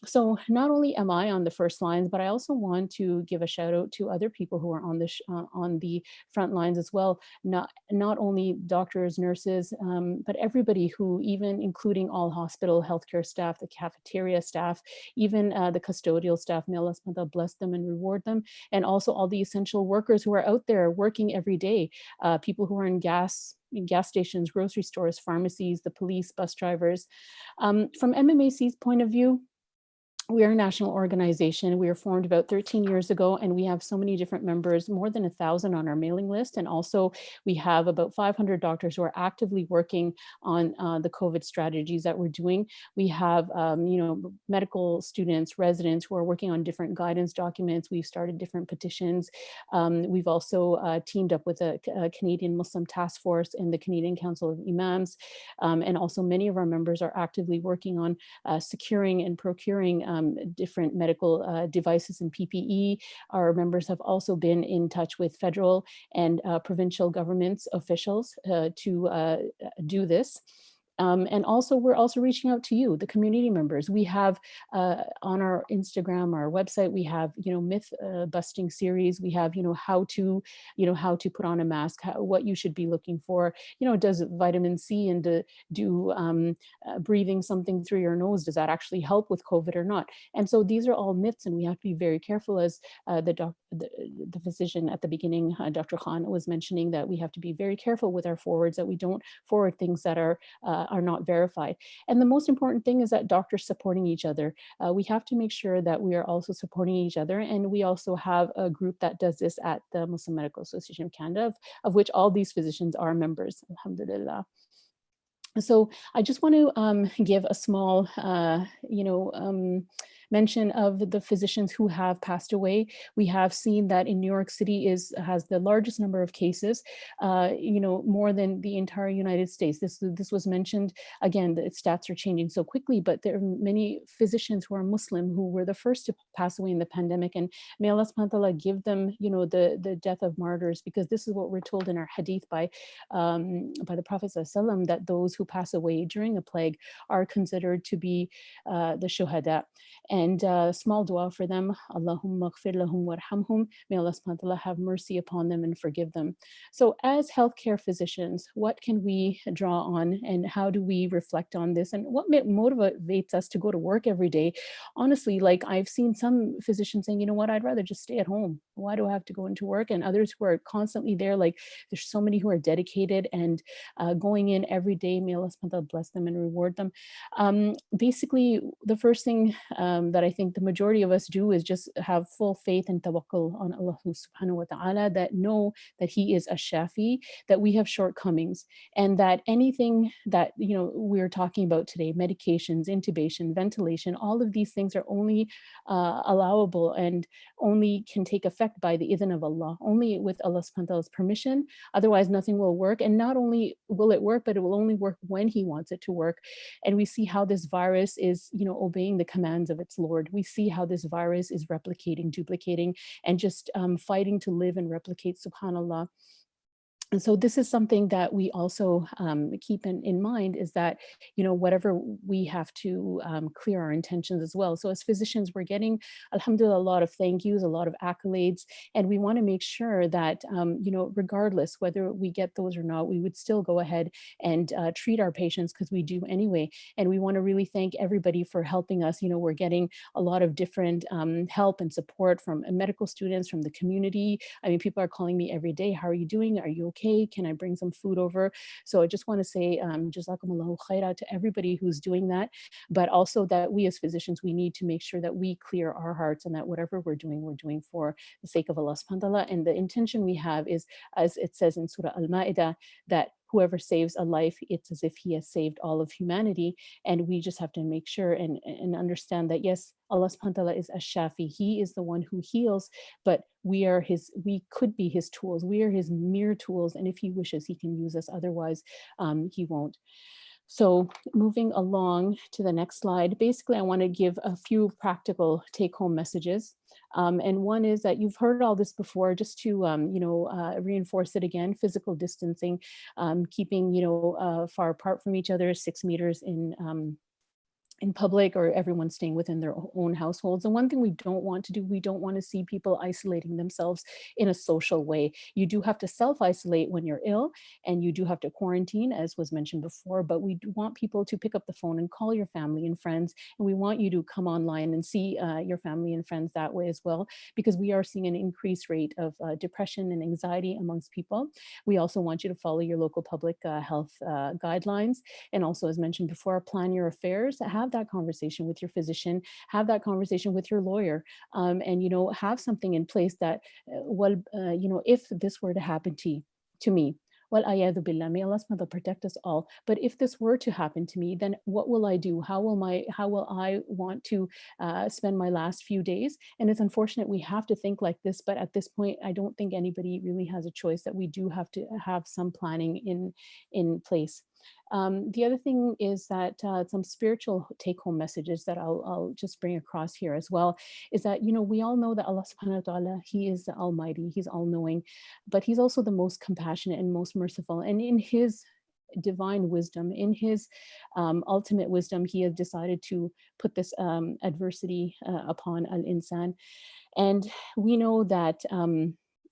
So not only am I on the first lines, but I also want to give a shout out to other people who are on the front lines as well. Not only doctors, nurses, but everybody who, even including all hospital healthcare staff, the cafeteria staff, even the custodial staff. May Allah subhanahu wa ta'ala bless them and reward them. And also all the essential workers who are out there working every day, people who are in gas stations, grocery stores, pharmacies, the police, bus drivers. From MMAC's point of view, we are a national organization. We were formed about 13 years ago, and we have so many different members, more than 1,000 on our mailing list. And also we have about 500 doctors who are actively working on the COVID strategies that we're doing. We have, medical students, residents who are working on different guidance documents. We've started different petitions. We've also teamed up with a Canadian Muslim task force and the Canadian Council of Imams. And also many of our members are actively working on securing and procuring different medical devices and PPE. Our members have also been in touch with federal and provincial governments officials to do this. And also, we're also reaching out to you, the community members. We have on our Instagram, our website, we have, myth busting series. We have, how to put on a mask, what you should be looking for. Does vitamin C and do breathing something through your nose, does that actually help with COVID or not? And so these are all myths, and we have to be very careful, as the physician at the beginning, Dr. Khan, was mentioning, that we have to be very careful with our forwards, that we don't forward things that are not verified. And the most important thing is that doctors supporting each other. We have to make sure that we are also supporting each other. And we also have a group that does this at the Muslim Medical Association of Canada, of which all these physicians are members, alhamdulillah. So I just want to give a small, mention of the physicians who have passed away. We have seen that in New York City has the largest number of cases, more than the entire United States. This was mentioned. Again, the stats are changing so quickly, but there are many physicians who are Muslim who were the first to pass away in the pandemic. And may Allah subhanahu wa ta'ala give them, the death of martyrs, because this is what we're told in our hadith by the Prophet ﷺ, that those who pass away during a plague are considered to be the shuhada. And small dua for them. Allahumma ghfir lahum warhamhum. May Allah subhanahu wa ta'ala have mercy upon them and forgive them. So as healthcare physicians, what can we draw on, and how do we reflect on this? And what motivates us to go to work every day? Honestly, like, I've seen some physicians saying, I'd rather just stay at home. Why do I have to go into work? And others who are constantly there, like, there's so many who are dedicated and going in every day. May Allah subhanahu wa ta'ala bless them and reward them. Basically, the first thing that I think the majority of us do is just have full faith and tawakkul on Allah subhanahu wa ta'ala, that know that He is ash-shafi, that we have shortcomings, and that anything that we're talking about today, medications, intubation, ventilation, all of these things are only allowable and only can take effect by the idhn of Allah, only with Allah subhanahu wa ta'ala's permission. Otherwise, nothing will work. And not only will it work, but it will only work when He wants it to work. And we see how this virus is, obeying the commands of its Lord. We see how this virus is replicating, duplicating, and just fighting to live and replicate, subhanAllah. And so this is something that we also keep in mind, is that, whatever we have to clear our intentions as well. So as physicians, we're getting, alhamdulillah, a lot of thank yous, a lot of accolades, and we want to make sure that, regardless whether we get those or not, we would still go ahead and treat our patients, because we do anyway. And we want to really thank everybody for helping us. We're getting a lot of different help and support from medical students, from the community. I mean, people are calling me every day. How are you doing? Are you okay? Can I bring some food over? So I just want to say jazakumullahu khaira to everybody who's doing that, but also that we as physicians, we need to make sure that we clear our hearts, and that whatever we're doing for the sake of Allah subhanahu wa ta'ala. And the intention we have is, as it says in Surah Al-Ma'idah, that whoever saves a life, it's as if he has saved all of humanity. And we just have to make sure and understand that, yes, Allah subhanahu wa ta'ala is ash-shafi. He is the one who heals, but we could be his tools. We are his mere tools. And if he wishes, he can use us. Otherwise, he won't. So moving along to the next slide, basically, I want to give a few practical take-home messages. And one is that you've heard all this before, just to reinforce it again: physical distancing, keeping far apart from each other, 6 meters in public, or everyone staying within their own households. And one thing we don't want to do, we don't want to see people isolating themselves in a social way. You do have to self-isolate when you're ill, and you do have to quarantine, as was mentioned before, but we do want people to pick up the phone and call your family and friends. And we want you to come online and see your family and friends that way as well, because we are seeing an increased rate of depression and anxiety amongst people. We also want you to follow your local public health guidelines. And also, as mentioned before, plan your affairs. Have that conversation with your physician, have that conversation with your lawyer, and have something in place that if this were to happen to me, well, ayadu billah, may Allah subhanahu wa ta'ala protect us all. But if this were to happen to me, then what will I do? How will I want to spend my last few days? And it's unfortunate we have to think like this, but at this point, I don't think anybody really has a choice, that we do have to have some planning in place. The other thing is that some spiritual take-home messages that I'll just bring across here as well is that, we all know that Allah subhanahu wa ta'ala, he is the Almighty, he's all-knowing, but he's also the most compassionate and most merciful. And in his divine wisdom, in his ultimate wisdom, he has decided to put this adversity upon al-insan. And we know that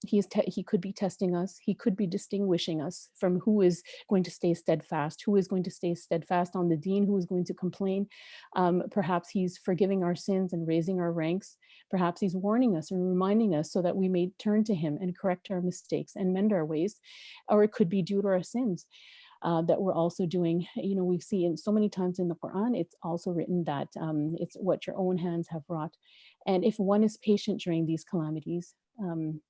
he could be testing us. He could be distinguishing us from who is going to stay steadfast, who is going to stay steadfast on the deen, who is going to complain. Perhaps he's forgiving our sins and raising our ranks. Perhaps he's warning us and reminding us so that we may turn to him and correct our mistakes and mend our ways. Or it could be due to our sins that we're also doing. We see in so many times in the Quran, it's also written that it's what your own hands have wrought. And if one is patient during these calamities,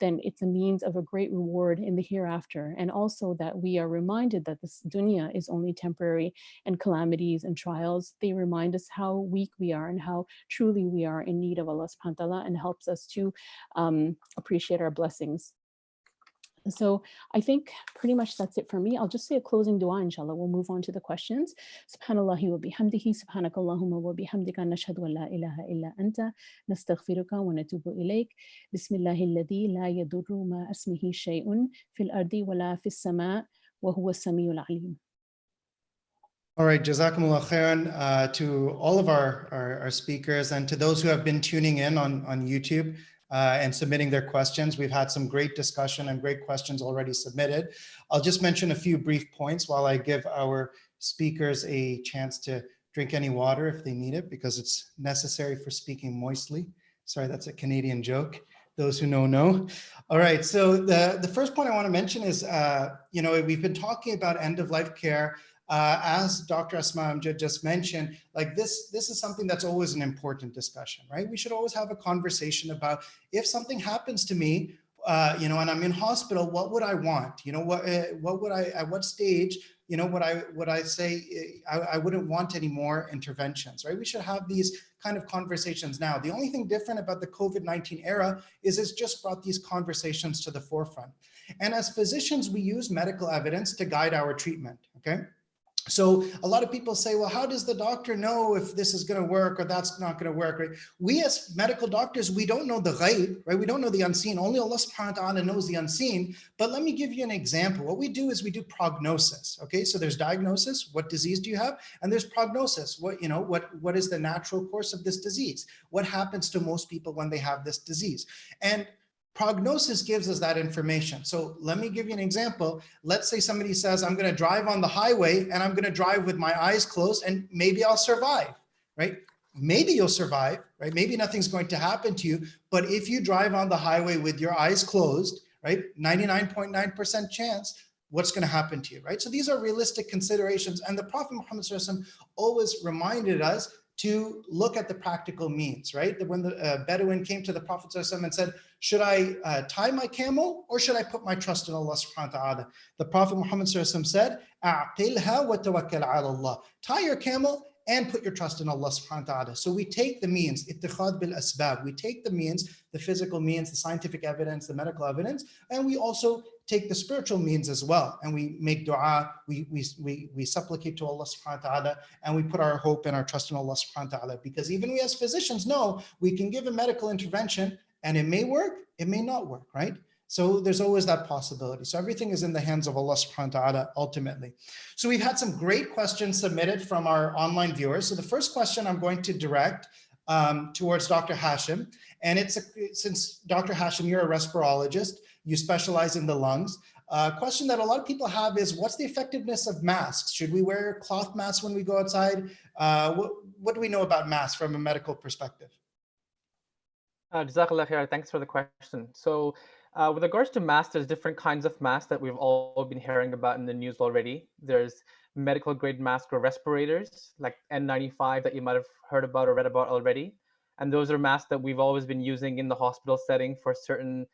then it's a means of a great reward in the hereafter. And also that we are reminded that this dunya is only temporary, and calamities and trials, they remind us how weak we are and how truly we are in need of Allah subhanahu wa ta'ala, and helps us to appreciate our blessings. So I think pretty much that's it for me. I'll just say a closing dua, inshallah. We'll move on to the questions. Subhanallahi wa bihamdihi, subhanakallahumma wa bihamdika, nashhadu an la ilaha illa anta, nastaghfiruka wa natubu ilayk. Bismillahi alladhi la yadurru ma asmihi shay'un fil ardi wa la fis sama' wa huwa as-sami'ul alim. All right, jazakumullah khairan to all of our speakers, and to those who have been tuning in on YouTube and submitting their questions. We've had some great discussion and great questions already submitted. I'll just mention a few brief points while I give our speakers a chance to drink any water if they need it, because it's necessary for speaking moistly. Sorry, that's a Canadian joke. Those who know. All right, so the first point I want to mention is, we've been talking about end-of-life care. As Dr. Asma Amjad just mentioned, like this is something that's always an important discussion, right? We should always have a conversation about, if something happens to me, and I'm in hospital, what would I want? What would I, at what stage, would I say I wouldn't want any more interventions, right? We should have these kind of conversations now. The only thing different about the COVID-19 era is it's just brought these conversations to the forefront. And as physicians, we use medical evidence to guide our treatment, okay? So a lot of people say, well, how does the doctor know if this is going to work or that's not going to work, right? We as medical doctors, we don't know the ghaib, right? We don't know the unseen. Only Allah subhanahu wa ta'ala knows the unseen. But let me give you an example. What we do is we do prognosis, okay? So there's diagnosis, what disease do you have? And there's prognosis, what is the natural course of this disease? What happens to most people when they have this disease? And prognosis gives us that information. So let me give you an example. Let's say somebody says, I'm going to drive on the highway and I'm going to drive with my eyes closed and maybe I'll survive, right? Maybe you'll survive, right? Maybe nothing's going to happen to you. But if you drive on the highway with your eyes closed, right? 99.9% chance, what's going to happen to you, right? So these are realistic considerations. And the Prophet Muhammad always reminded us to look at the practical means, right? When the Bedouin came to the Prophet ﷺ and said, should I tie my camel or should I put my trust in Allah subhanahu wa ta'ala? The Prophet Muhammad ﷺ said, "A'qilha wa tawakkal ala Allah." Tie your camel and put your trust in Allah subhanahu wa ta'ala. So we take the means, ittikhad bil asbab. We take the means, the physical means, the scientific evidence, the medical evidence, and we also take the spiritual means as well. And we make dua, we supplicate to Allah subhanahu wa ta'ala, and we put our hope and our trust in Allah subhanahu wa ta'ala. Because even we as physicians know we can give a medical intervention and it may work, it may not work, right? So there's always that possibility. So everything is in the hands of Allah subhanahu wa ta'ala ultimately. So we've had some great questions submitted from our online viewers. So the first question I'm going to direct towards Dr. Hashim. And since Dr. Hashim, you're a respirologist, you specialize in the lungs. A question that a lot of people have is, what's the effectiveness of masks? Should we wear cloth masks when we go outside? What do we know about masks from a medical perspective? Jazakallah khair. Thanks for the question. So with regards to masks, there's different kinds of masks that we've all been hearing about in the news already. There's medical grade masks or respirators like N95 that you might have heard about or read about already. And those are masks that we've always been using in the hospital setting for certain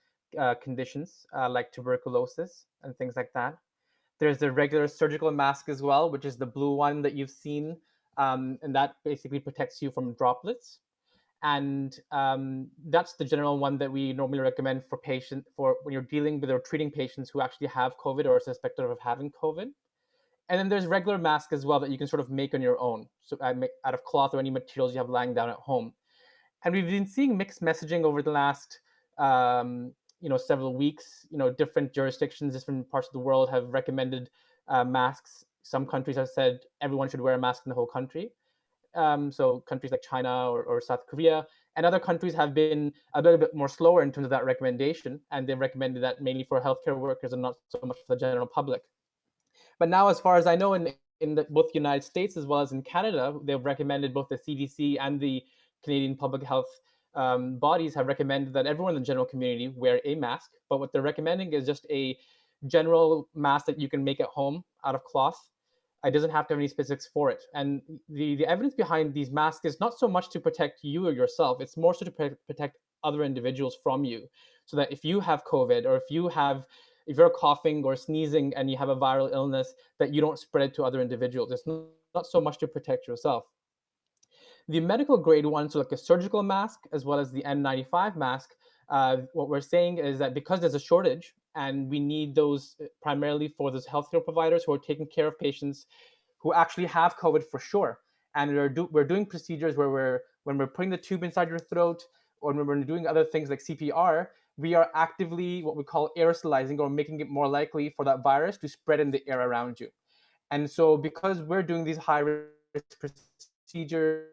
conditions like tuberculosis and things like that. There's the regular surgical mask as well, which is the blue one that you've seen. And that basically protects you from droplets. And that's the general one that we normally recommend for when you're dealing with or treating patients who actually have COVID or are suspected of having COVID. And then there's regular masks as well that you can sort of make on your own. So make out of cloth or any materials you have lying down at home. And we've been seeing mixed messaging over the last several weeks. Different jurisdictions, different parts of the world have recommended masks. Some countries have said everyone should wear a mask in the whole country. So countries like China or South Korea, and other countries have been a little bit more slower in terms of that recommendation, and they've recommended that mainly for healthcare workers and not so much for the general public. But now, as far as I know, in both the United States as well as in Canada, they've recommended, both the CDC and the Canadian public health bodies have recommended that everyone in the general community wear a mask. But what they're recommending is just a general mask that you can make at home out of cloth. It doesn't have to have any specifics for it. And the evidence behind these masks is not so much to protect you or yourself, it's more so to protect other individuals from you. So that if you have COVID, or if you're coughing or sneezing and you have a viral illness, that you don't spread it to other individuals. It's not so much to protect yourself. The medical grade one, so like a surgical mask, as well as the N95 mask, what we're saying is that because there's a shortage, and we need those primarily for those healthcare providers who are taking care of patients who actually have COVID for sure. And we're doing procedures where when we're putting the tube inside your throat, or when we're doing other things like CPR, we are actively what we call aerosolizing, or making it more likely for that virus to spread in the air around you. And so because we're doing these high-risk procedures,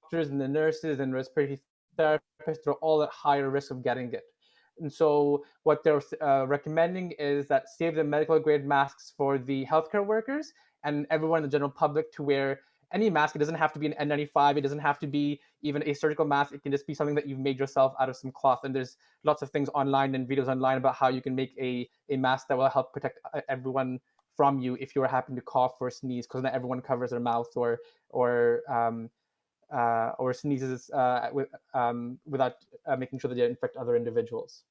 doctors and the nurses and respiratory therapists are all at higher risk of getting it. And so what they're recommending is that save the medical grade masks for the healthcare workers and everyone in the general public to wear any mask. It doesn't have to be an N95. It doesn't have to be even a surgical mask. It can just be something that you've made yourself out of some cloth. And there's lots of things online and videos online about how you can make a mask that will help protect everyone from you if you are happen to cough or sneeze, because not everyone covers their mouth or sneezes without making sure that they infect other individuals.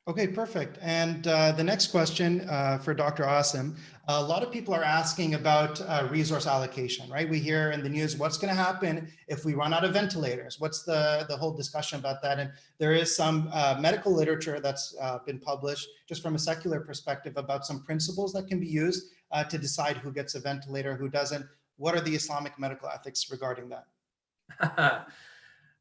Okay, perfect. And the next question for Dr. Asim, a lot of people are asking about resource allocation, right? We hear in the news, what's going to happen if we run out of ventilators? What's the whole discussion about that? And there is some medical literature that's been published just from a secular perspective about some principles that can be used to decide who gets a ventilator, who doesn't. What are the Islamic medical ethics regarding that?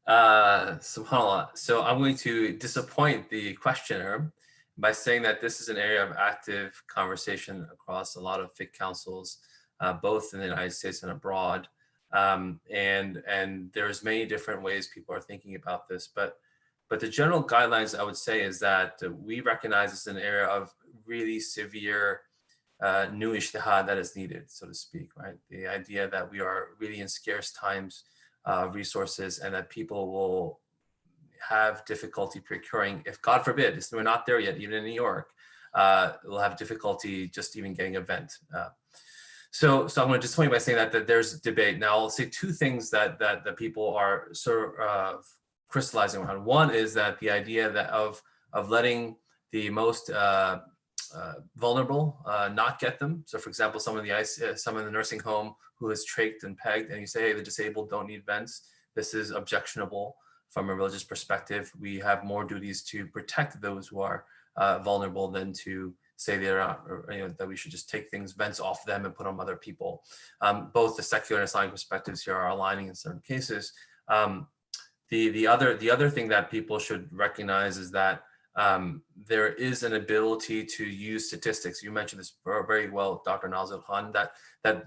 SubhanAllah. So I'm going to disappoint the questioner by saying that this is an area of active conversation across a lot of fiqh councils, both in the United States and abroad. And there's many different ways people are thinking about this, but the general guidelines I would say is that we recognize this is an area of really severe new ijtihad that is needed, so to speak, right? The idea that we are really in scarce times, resources, and that people will have difficulty procuring, if God forbid, we're not there yet, even in New York, we'll have difficulty just even getting a vent. So I'm going to disappoint by saying that there's debate. Now I'll say two things that people are sort of crystallizing around. One is that the idea that of letting the most vulnerable not get them. So for example, someone in the nursing home who is trached and pegged, and you say, hey, the disabled don't need vents. This is objectionable from a religious perspective. We have more duties to protect those who are vulnerable than to say that we should just take vents off them and put on other people. Both the secular and Islamic perspectives here are aligning in certain cases. The other thing that people should recognize is that there is an ability to use statistics. You mentioned this very well, Dr. Nazir Khan, that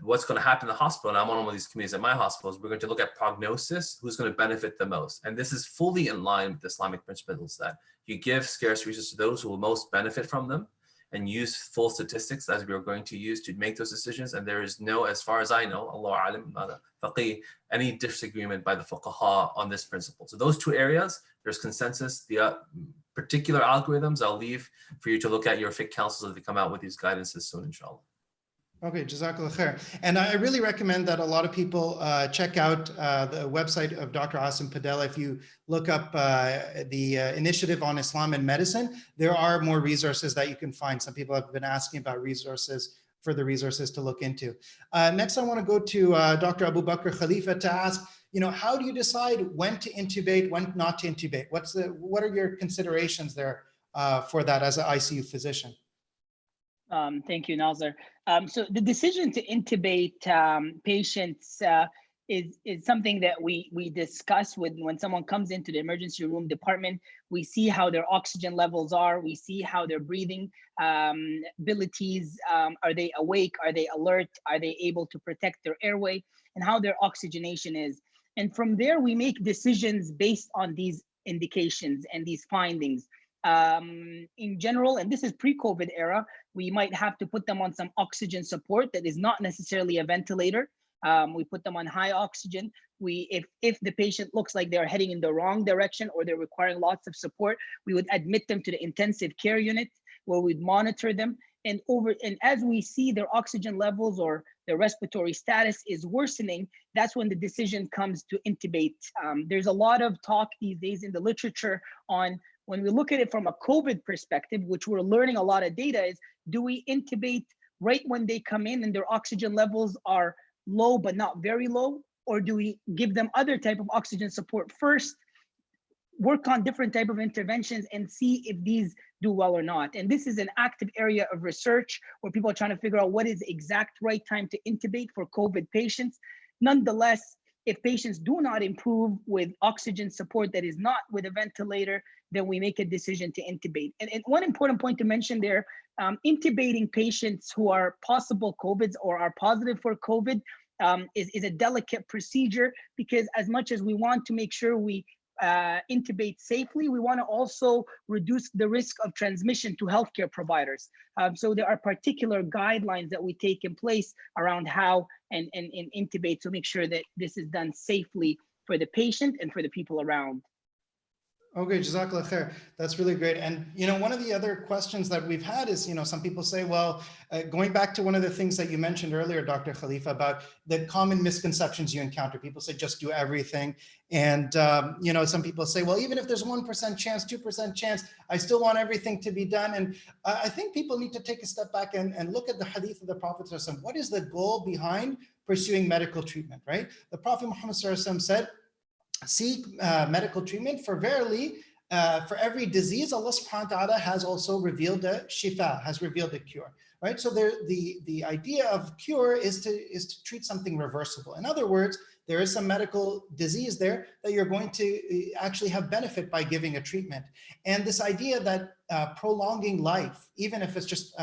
what's going to happen in the hospital, and I'm on one of these committees at my hospital, is we're going to look at prognosis, who's going to benefit the most. And this is fully in line with Islamic principles that you give scarce resources to those who will most benefit from them, and use full statistics as we are going to use to make those decisions. And there is no, as far as I know, Allah alim, faqih, any disagreement by the fuqaha on this principle. So those two areas, there's consensus. The particular algorithms, I'll leave for you to look at your fiqh councils as they come out with these guidances soon, inshallah. Okay, Jazakallah khair. And I really recommend that a lot of people check out the website of Dr. Asim Padella. If you look up the Initiative on Islam and Medicine, there are more resources that you can find. Some people have been asking about further resources to look into. Next, I want to go to Dr. Abu Bakr Khalifa to ask, how do you decide when to intubate, when not to intubate? What are your considerations there for that as an ICU physician? Thank you, Nazir. So the decision to intubate patients is something that we discuss when someone comes into the emergency room department. We see how their oxygen levels are. We see how their breathing abilities, are they awake? Are they alert? Are they able to protect their airway? And how their oxygenation is. And from there, we make decisions based on these indications and these findings. In general, and this is pre-COVID era, we might have to put them on some oxygen support that is not necessarily a ventilator. We put them on high oxygen. If the patient looks like they're heading in the wrong direction or they're requiring lots of support, we would admit them to the intensive care unit where we'd monitor them. And as we see their oxygen levels or their respiratory status is worsening, that's when the decision comes to intubate. There's a lot of talk these days in the literature on, when we look at it from a COVID perspective, which we're learning a lot of data, is do we intubate right when they come in and their oxygen levels are low but not very low, or do we give them other type of oxygen support first, work on different type of interventions and see if these do well or not? And this is an active area of research where people are trying to figure out what is the exact right time to intubate for COVID patients. Nonetheless, if patients do not improve with oxygen support that is not with a ventilator, then we make a decision to intubate. And one important point to mention there, intubating patients who are possible COVIDs or are positive for COVID is a delicate procedure, because as much as we want to make sure we intubate safely, we want to also reduce the risk of transmission to healthcare providers. So there are particular guidelines that we take in place around how and intubate to make sure that this is done safely for the patient and for the people around. Okay, Jazakallah khair. That's really great. And, one of the other questions that we've had is, some people say, well, going back to one of the things that you mentioned earlier, Dr. Khalifa, about the common misconceptions you encounter. People say, just do everything. And, some people say, well, even if there's 1% chance, 2% chance, I still want everything to be done. And I think people need to take a step back and look at the hadith of the Prophet ﷺ. What is the goal behind pursuing medical treatment, right? The Prophet Muhammad ﷺ said, seek medical treatment, for verily, for every disease, Allah subhanahu wa ta'ala has also revealed a shifa, has revealed a cure, right? So the idea of cure is to treat something reversible. In other words, there is some medical disease there that you're going to actually have benefit by giving a treatment. And this idea that prolonging life, even if it's just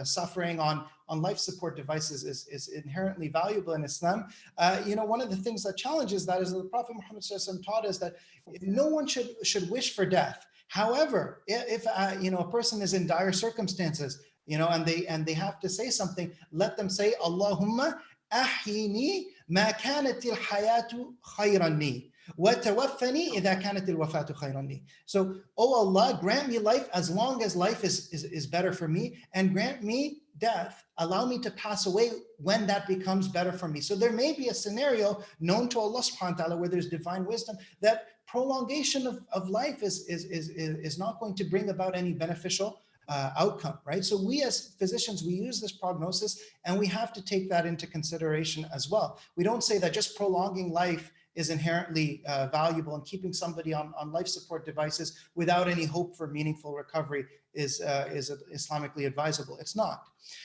suffering on life support devices, is inherently valuable in Islam. One of the things that challenges that is that the Prophet Muhammad ﷺ taught us that no one should wish for death. However, if a person is in dire circumstances, and they have to say something, let them say, Allahumma ahyini ma kanat al hayatu khayran li. وَتَوَفَّنِي إِذَا كَانَتِ الْوَفَاةُ خَيْرًا لِي. So, oh Allah, grant me life as long as life is better for me, and grant me death. Allow me to pass away when that becomes better for me. So there may be a scenario known to Allah subhanahu wa ta'ala where there's divine wisdom that prolongation of life is not going to bring about any beneficial outcome, right? So we as physicians, we use this prognosis and we have to take that into consideration as well. We don't say that just prolonging life is inherently valuable, and keeping somebody on life support devices without any hope for meaningful recovery is Islamically advisable. It's not.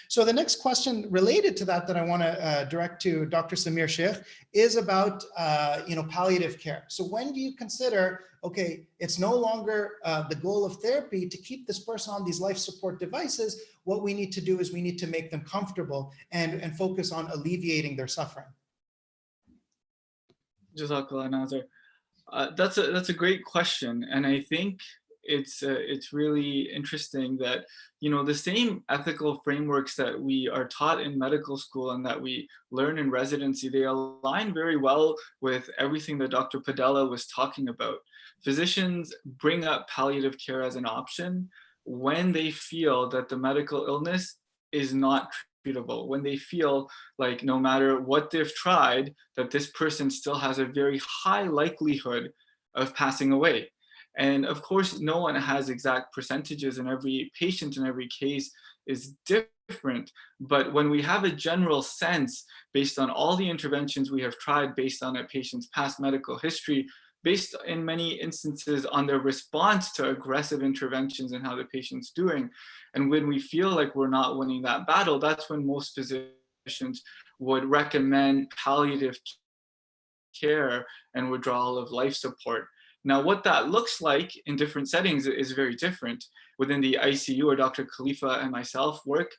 So the next question related to that I want to direct to Dr. Samir Sheikh is about palliative care. So when do you consider, okay, it's no longer the goal of therapy to keep this person on these life support devices? What we need to do is we need to make them comfortable and focus on alleviating their suffering. Jazakallah, Nazar. That's a great question, and I think it's really interesting that the same ethical frameworks that we are taught in medical school and that we learn in residency, they align very well with everything that Dr. Padella was talking about. Physicians bring up palliative care as an option when they feel that the medical illness is not treatable, when they feel like no matter what they've tried, that this person still has a very high likelihood of passing away. And of course, no one has exact percentages, and every patient in every case is different. But when we have a general sense, based on all the interventions we have tried, based on a patient's past medical history, based in many instances on their response to aggressive interventions and how the patient's doing, and when we feel like we're not winning that battle, that's when most physicians would recommend palliative care and withdrawal of life support. Now, what that looks like in different settings is very different. Within the ICU, where Dr. Khalifa and myself work,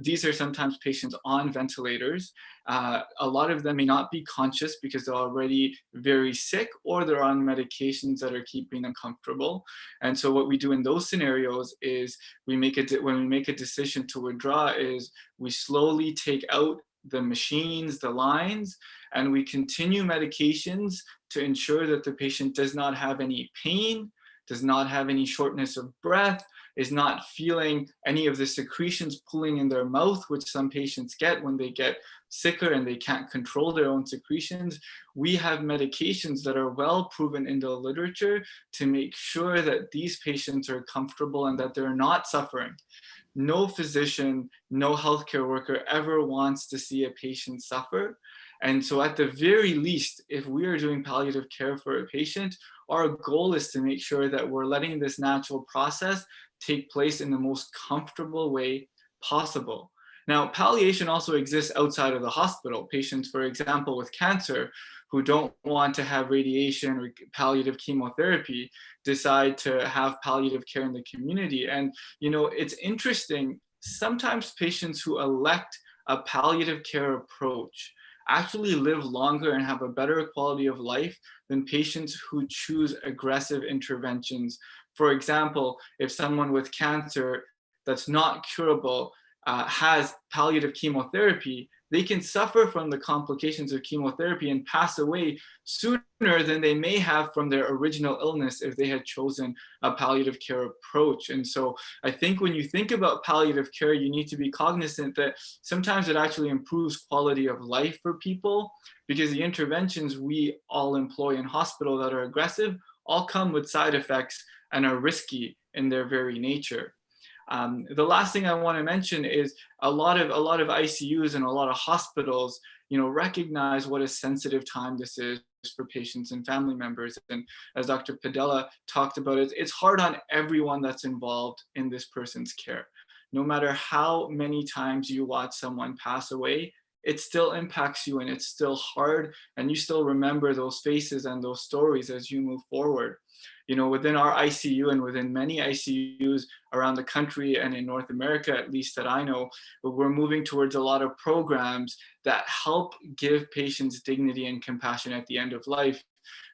these are sometimes patients on ventilators. A lot of them may not be conscious because they're already very sick, or they're on medications that are keeping them comfortable. And so what we do in those scenarios is when we make a decision to withdraw, is we slowly take out the machines, the lines, and we continue medications to ensure that the patient does not have any pain, does not have any shortness of breath, is not feeling any of the secretions pulling in their mouth, which some patients get when they get sicker and they can't control their own secretions. We have medications that are well proven in the literature to make sure that these patients are comfortable and that they're not suffering. No physician, no healthcare worker ever wants to see a patient suffer. And so at the very least, if we are doing palliative care for a patient, our goal is to make sure that we're letting this natural process take place in the most comfortable way possible. Now, palliation also exists outside of the hospital. Patients, for example, with cancer, who don't want to have radiation or palliative chemotherapy, decide to have palliative care in the community. And, it's interesting, sometimes patients who elect a palliative care approach actually live longer and have a better quality of life than patients who choose aggressive interventions. For example, if someone with cancer that's not curable has palliative chemotherapy, they can suffer from the complications of chemotherapy and pass away sooner than they may have from their original illness if they had chosen a palliative care approach. And so I think when you think about palliative care, you need to be cognizant that sometimes it actually improves quality of life for people, because the interventions we all employ in hospital that are aggressive all come with side effects and are risky in their very nature. The last thing I want to mention is a lot of ICUs and a lot of hospitals, recognize what a sensitive time this is for patients and family members. And as Dr. Padella talked about, it's hard on everyone that's involved in this person's care. No matter how many times you watch someone pass away, it still impacts you and it's still hard, and you still remember those faces and those stories as you move forward. Within our ICU and within many ICUs around the country and in North America, at least that I know, we're moving towards a lot of programs that help give patients dignity and compassion at the end of life.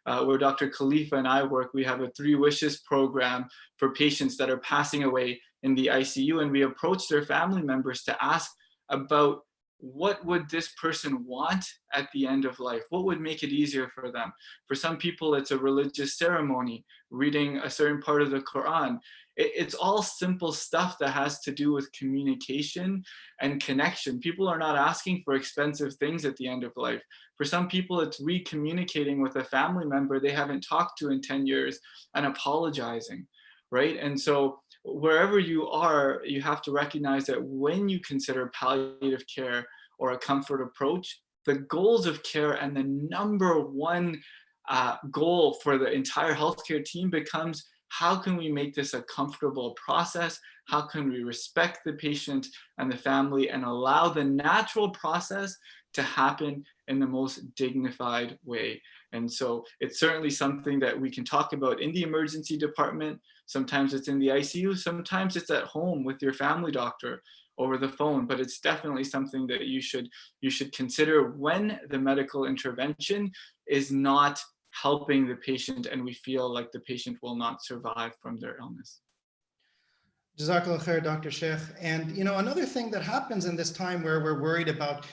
Where Dr. Khalifa and I work, we have a 3 Wishes program for patients that are passing away in the ICU, and we approach their family members to ask about what would this person want at the end of life? What would make it easier for them? For some people, it's a religious ceremony, reading a certain part of the Quran. It's all simple stuff that has to do with communication and connection. People are not asking for expensive things at the end of life. For some people, it's recommunicating with a family member they haven't talked to in 10 years and apologizing, right? And so wherever you are, you have to recognize that when you consider palliative care or a comfort approach, the goals of care and the number one goal for the entire healthcare team becomes, how can we make this a comfortable process? How can we respect the patient and the family and allow the natural process to happen in the most dignified way? And so it's certainly something that we can talk about in the emergency department. Sometimes it's in the ICU, sometimes it's at home with your family doctor over the phone, but it's definitely something that you should consider when the medical intervention is not helping the patient and we feel like the patient will not survive from their illness. Jazakallah khair, Dr. Sheikh. And another thing that happens in this time where we're worried about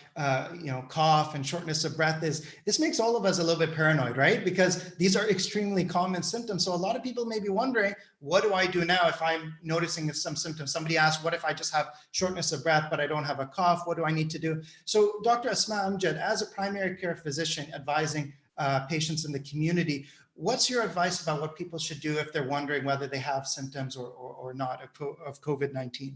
cough and shortness of breath is this makes all of us a little bit paranoid, right? Because these are extremely common symptoms. So a lot of people may be wondering, what do I do now if I'm noticing some symptoms? Somebody asked, what if I just have shortness of breath, but I don't have a cough? What do I need to do? So Dr. Asma Amjad, as a primary care physician advising patients in the community, what's your advice about what people should do if they're wondering whether they have symptoms or not of COVID-19?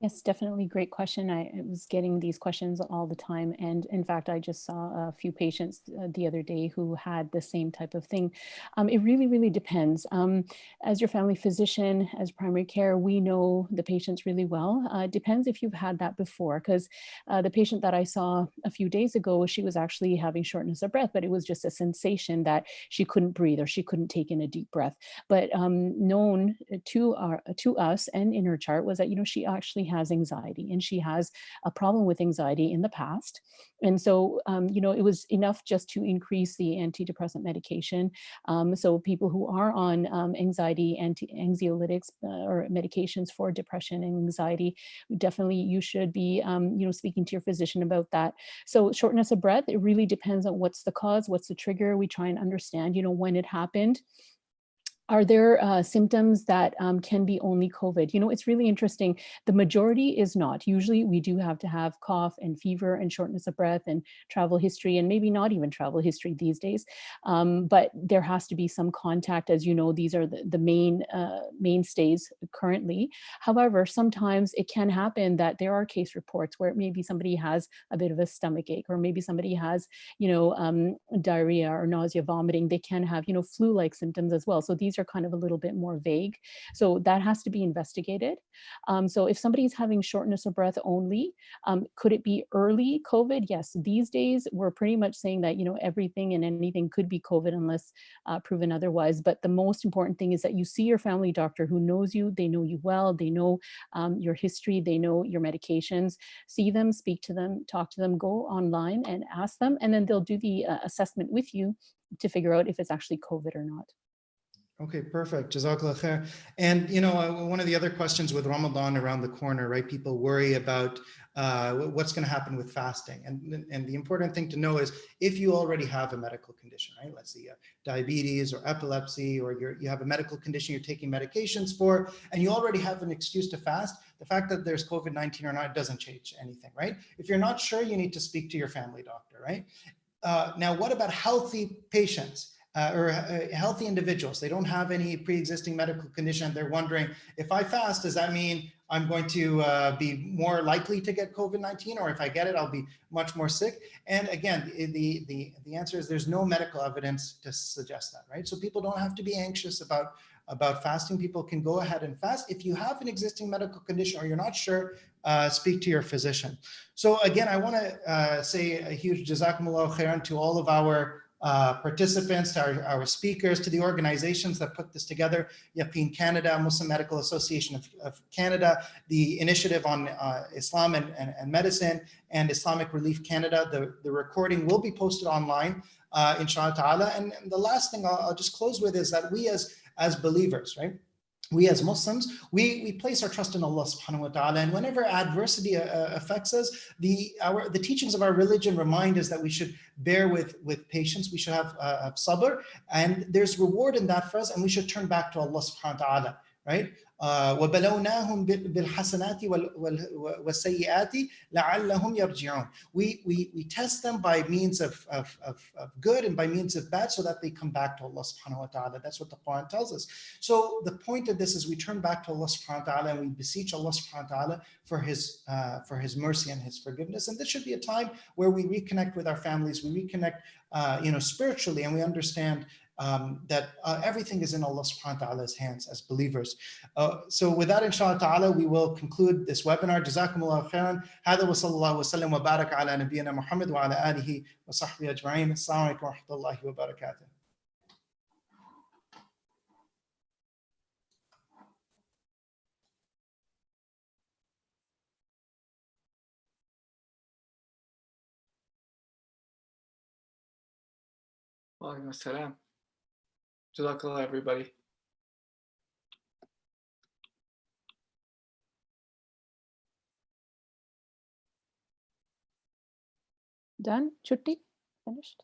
Yes, definitely. Great question. I was getting these questions all the time. And in fact, I just saw a few patients the other day who had the same type of thing. It really, really depends. As your family physician, as primary care, we know the patients really well. It depends if you've had that before, because the patient that I saw a few days ago, she was actually having shortness of breath, but it was just a sensation that she couldn't breathe or she couldn't take in a deep breath. But known to us and in her chart was that, she actually has anxiety and she has a problem with anxiety in the past. And so, it was enough just to increase the antidepressant medication. So people who are on anxiety, anxiolytics or medications for depression and anxiety, definitely you should be, speaking to your physician about that. So shortness of breath, it really depends on what's the cause, what's the trigger. We try and understand, when it happened. Are there symptoms that can be only COVID? It's really interesting. The majority is not. Usually we do have to have cough and fever and shortness of breath and travel history, and maybe not even travel history these days. But there has to be some contact. As you know, these are the mainstays currently. However, sometimes it can happen that there are case reports where maybe somebody has a bit of a stomach ache, or maybe somebody has, diarrhea or nausea, vomiting. They can have, flu-like symptoms as well. So these are kind of a little bit more vague. So that has to be investigated. So if somebody's having shortness of breath only, could it be early COVID? Yes. These days, we're pretty much saying that, everything and anything could be COVID unless proven otherwise. But the most important thing is that you see your family doctor who knows you, they know you well, they know your history, they know your medications. See them, speak to them, talk to them, go online and ask them, and then they'll do the assessment with you to figure out if it's actually COVID or not. Okay, perfect. Jazakallah khair. And one of the other questions with Ramadan around the corner, right? People worry about what's going to happen with fasting. And the important thing to know is if you already have a medical condition, right? Let's say diabetes or epilepsy, or you have a medical condition you're taking medications for, and you already have an excuse to fast, the fact that there's COVID-19 or not doesn't change anything, right? If you're not sure, you need to speak to your family doctor, right? Now, what about healthy patients? Or healthy individuals? They don't have any pre-existing medical condition. They're wondering, if I fast, does that mean I'm going to be more likely to get COVID-19? Or if I get it, I'll be much more sick? And again, the answer is there's no medical evidence to suggest that, right? So people don't have to be anxious about fasting. People can go ahead and fast. If you have an existing medical condition or you're not sure, speak to your physician. So again, I want to say a huge jazakumullah khairan to all of our participants, to our speakers, to the organizations that put this together: Yaqeen Canada, Muslim Medical Association of Canada, the Initiative on Islam and Medicine, and Islamic Relief Canada. The recording will be posted online, inshallah ta'ala. And the last thing I'll just close with is that we as believers, right? we as Muslims, we place our trust in Allah subhanahu wa ta'ala, and whenever adversity affects us, the teachings of our religion remind us that we should bear with patience, we should have sabr, and there's reward in that for us, and we should turn back to Allah subhanahu wa ta'ala, right? وَبَلَوْنَاهُمْ بِالْحَسَنَاتِ وَالسَّيِّئَاتِ لَعَلَّهُمْ يَرْجِعُونَ. We test them by means of good and by means of bad so that they come back to Allah subhanahu wa ta'ala. That's what the Quran tells us. So the point of this is we turn back to Allah subhanahu wa ta'ala and we beseech Allah subhanahu wa ta'ala for his mercy and his forgiveness. And this should be a time where we reconnect with our families, we reconnect spiritually, and we understand that everything is in Allah subhanahu wa ta'ala's hands as believers. So with that, inshallah ta'ala, we will conclude this webinar. Jazakumullahu khairan. Hada wa sallallahu wa sallam wa barak ala nabiyyina Muhammad wa ala alihi wa sahbihi ajma'in. Assalamu alaikum wa rahmatullahi wa barakatuh. Wa alaikum assalam. Jazakallah, everybody. Done? Chutti? Finished?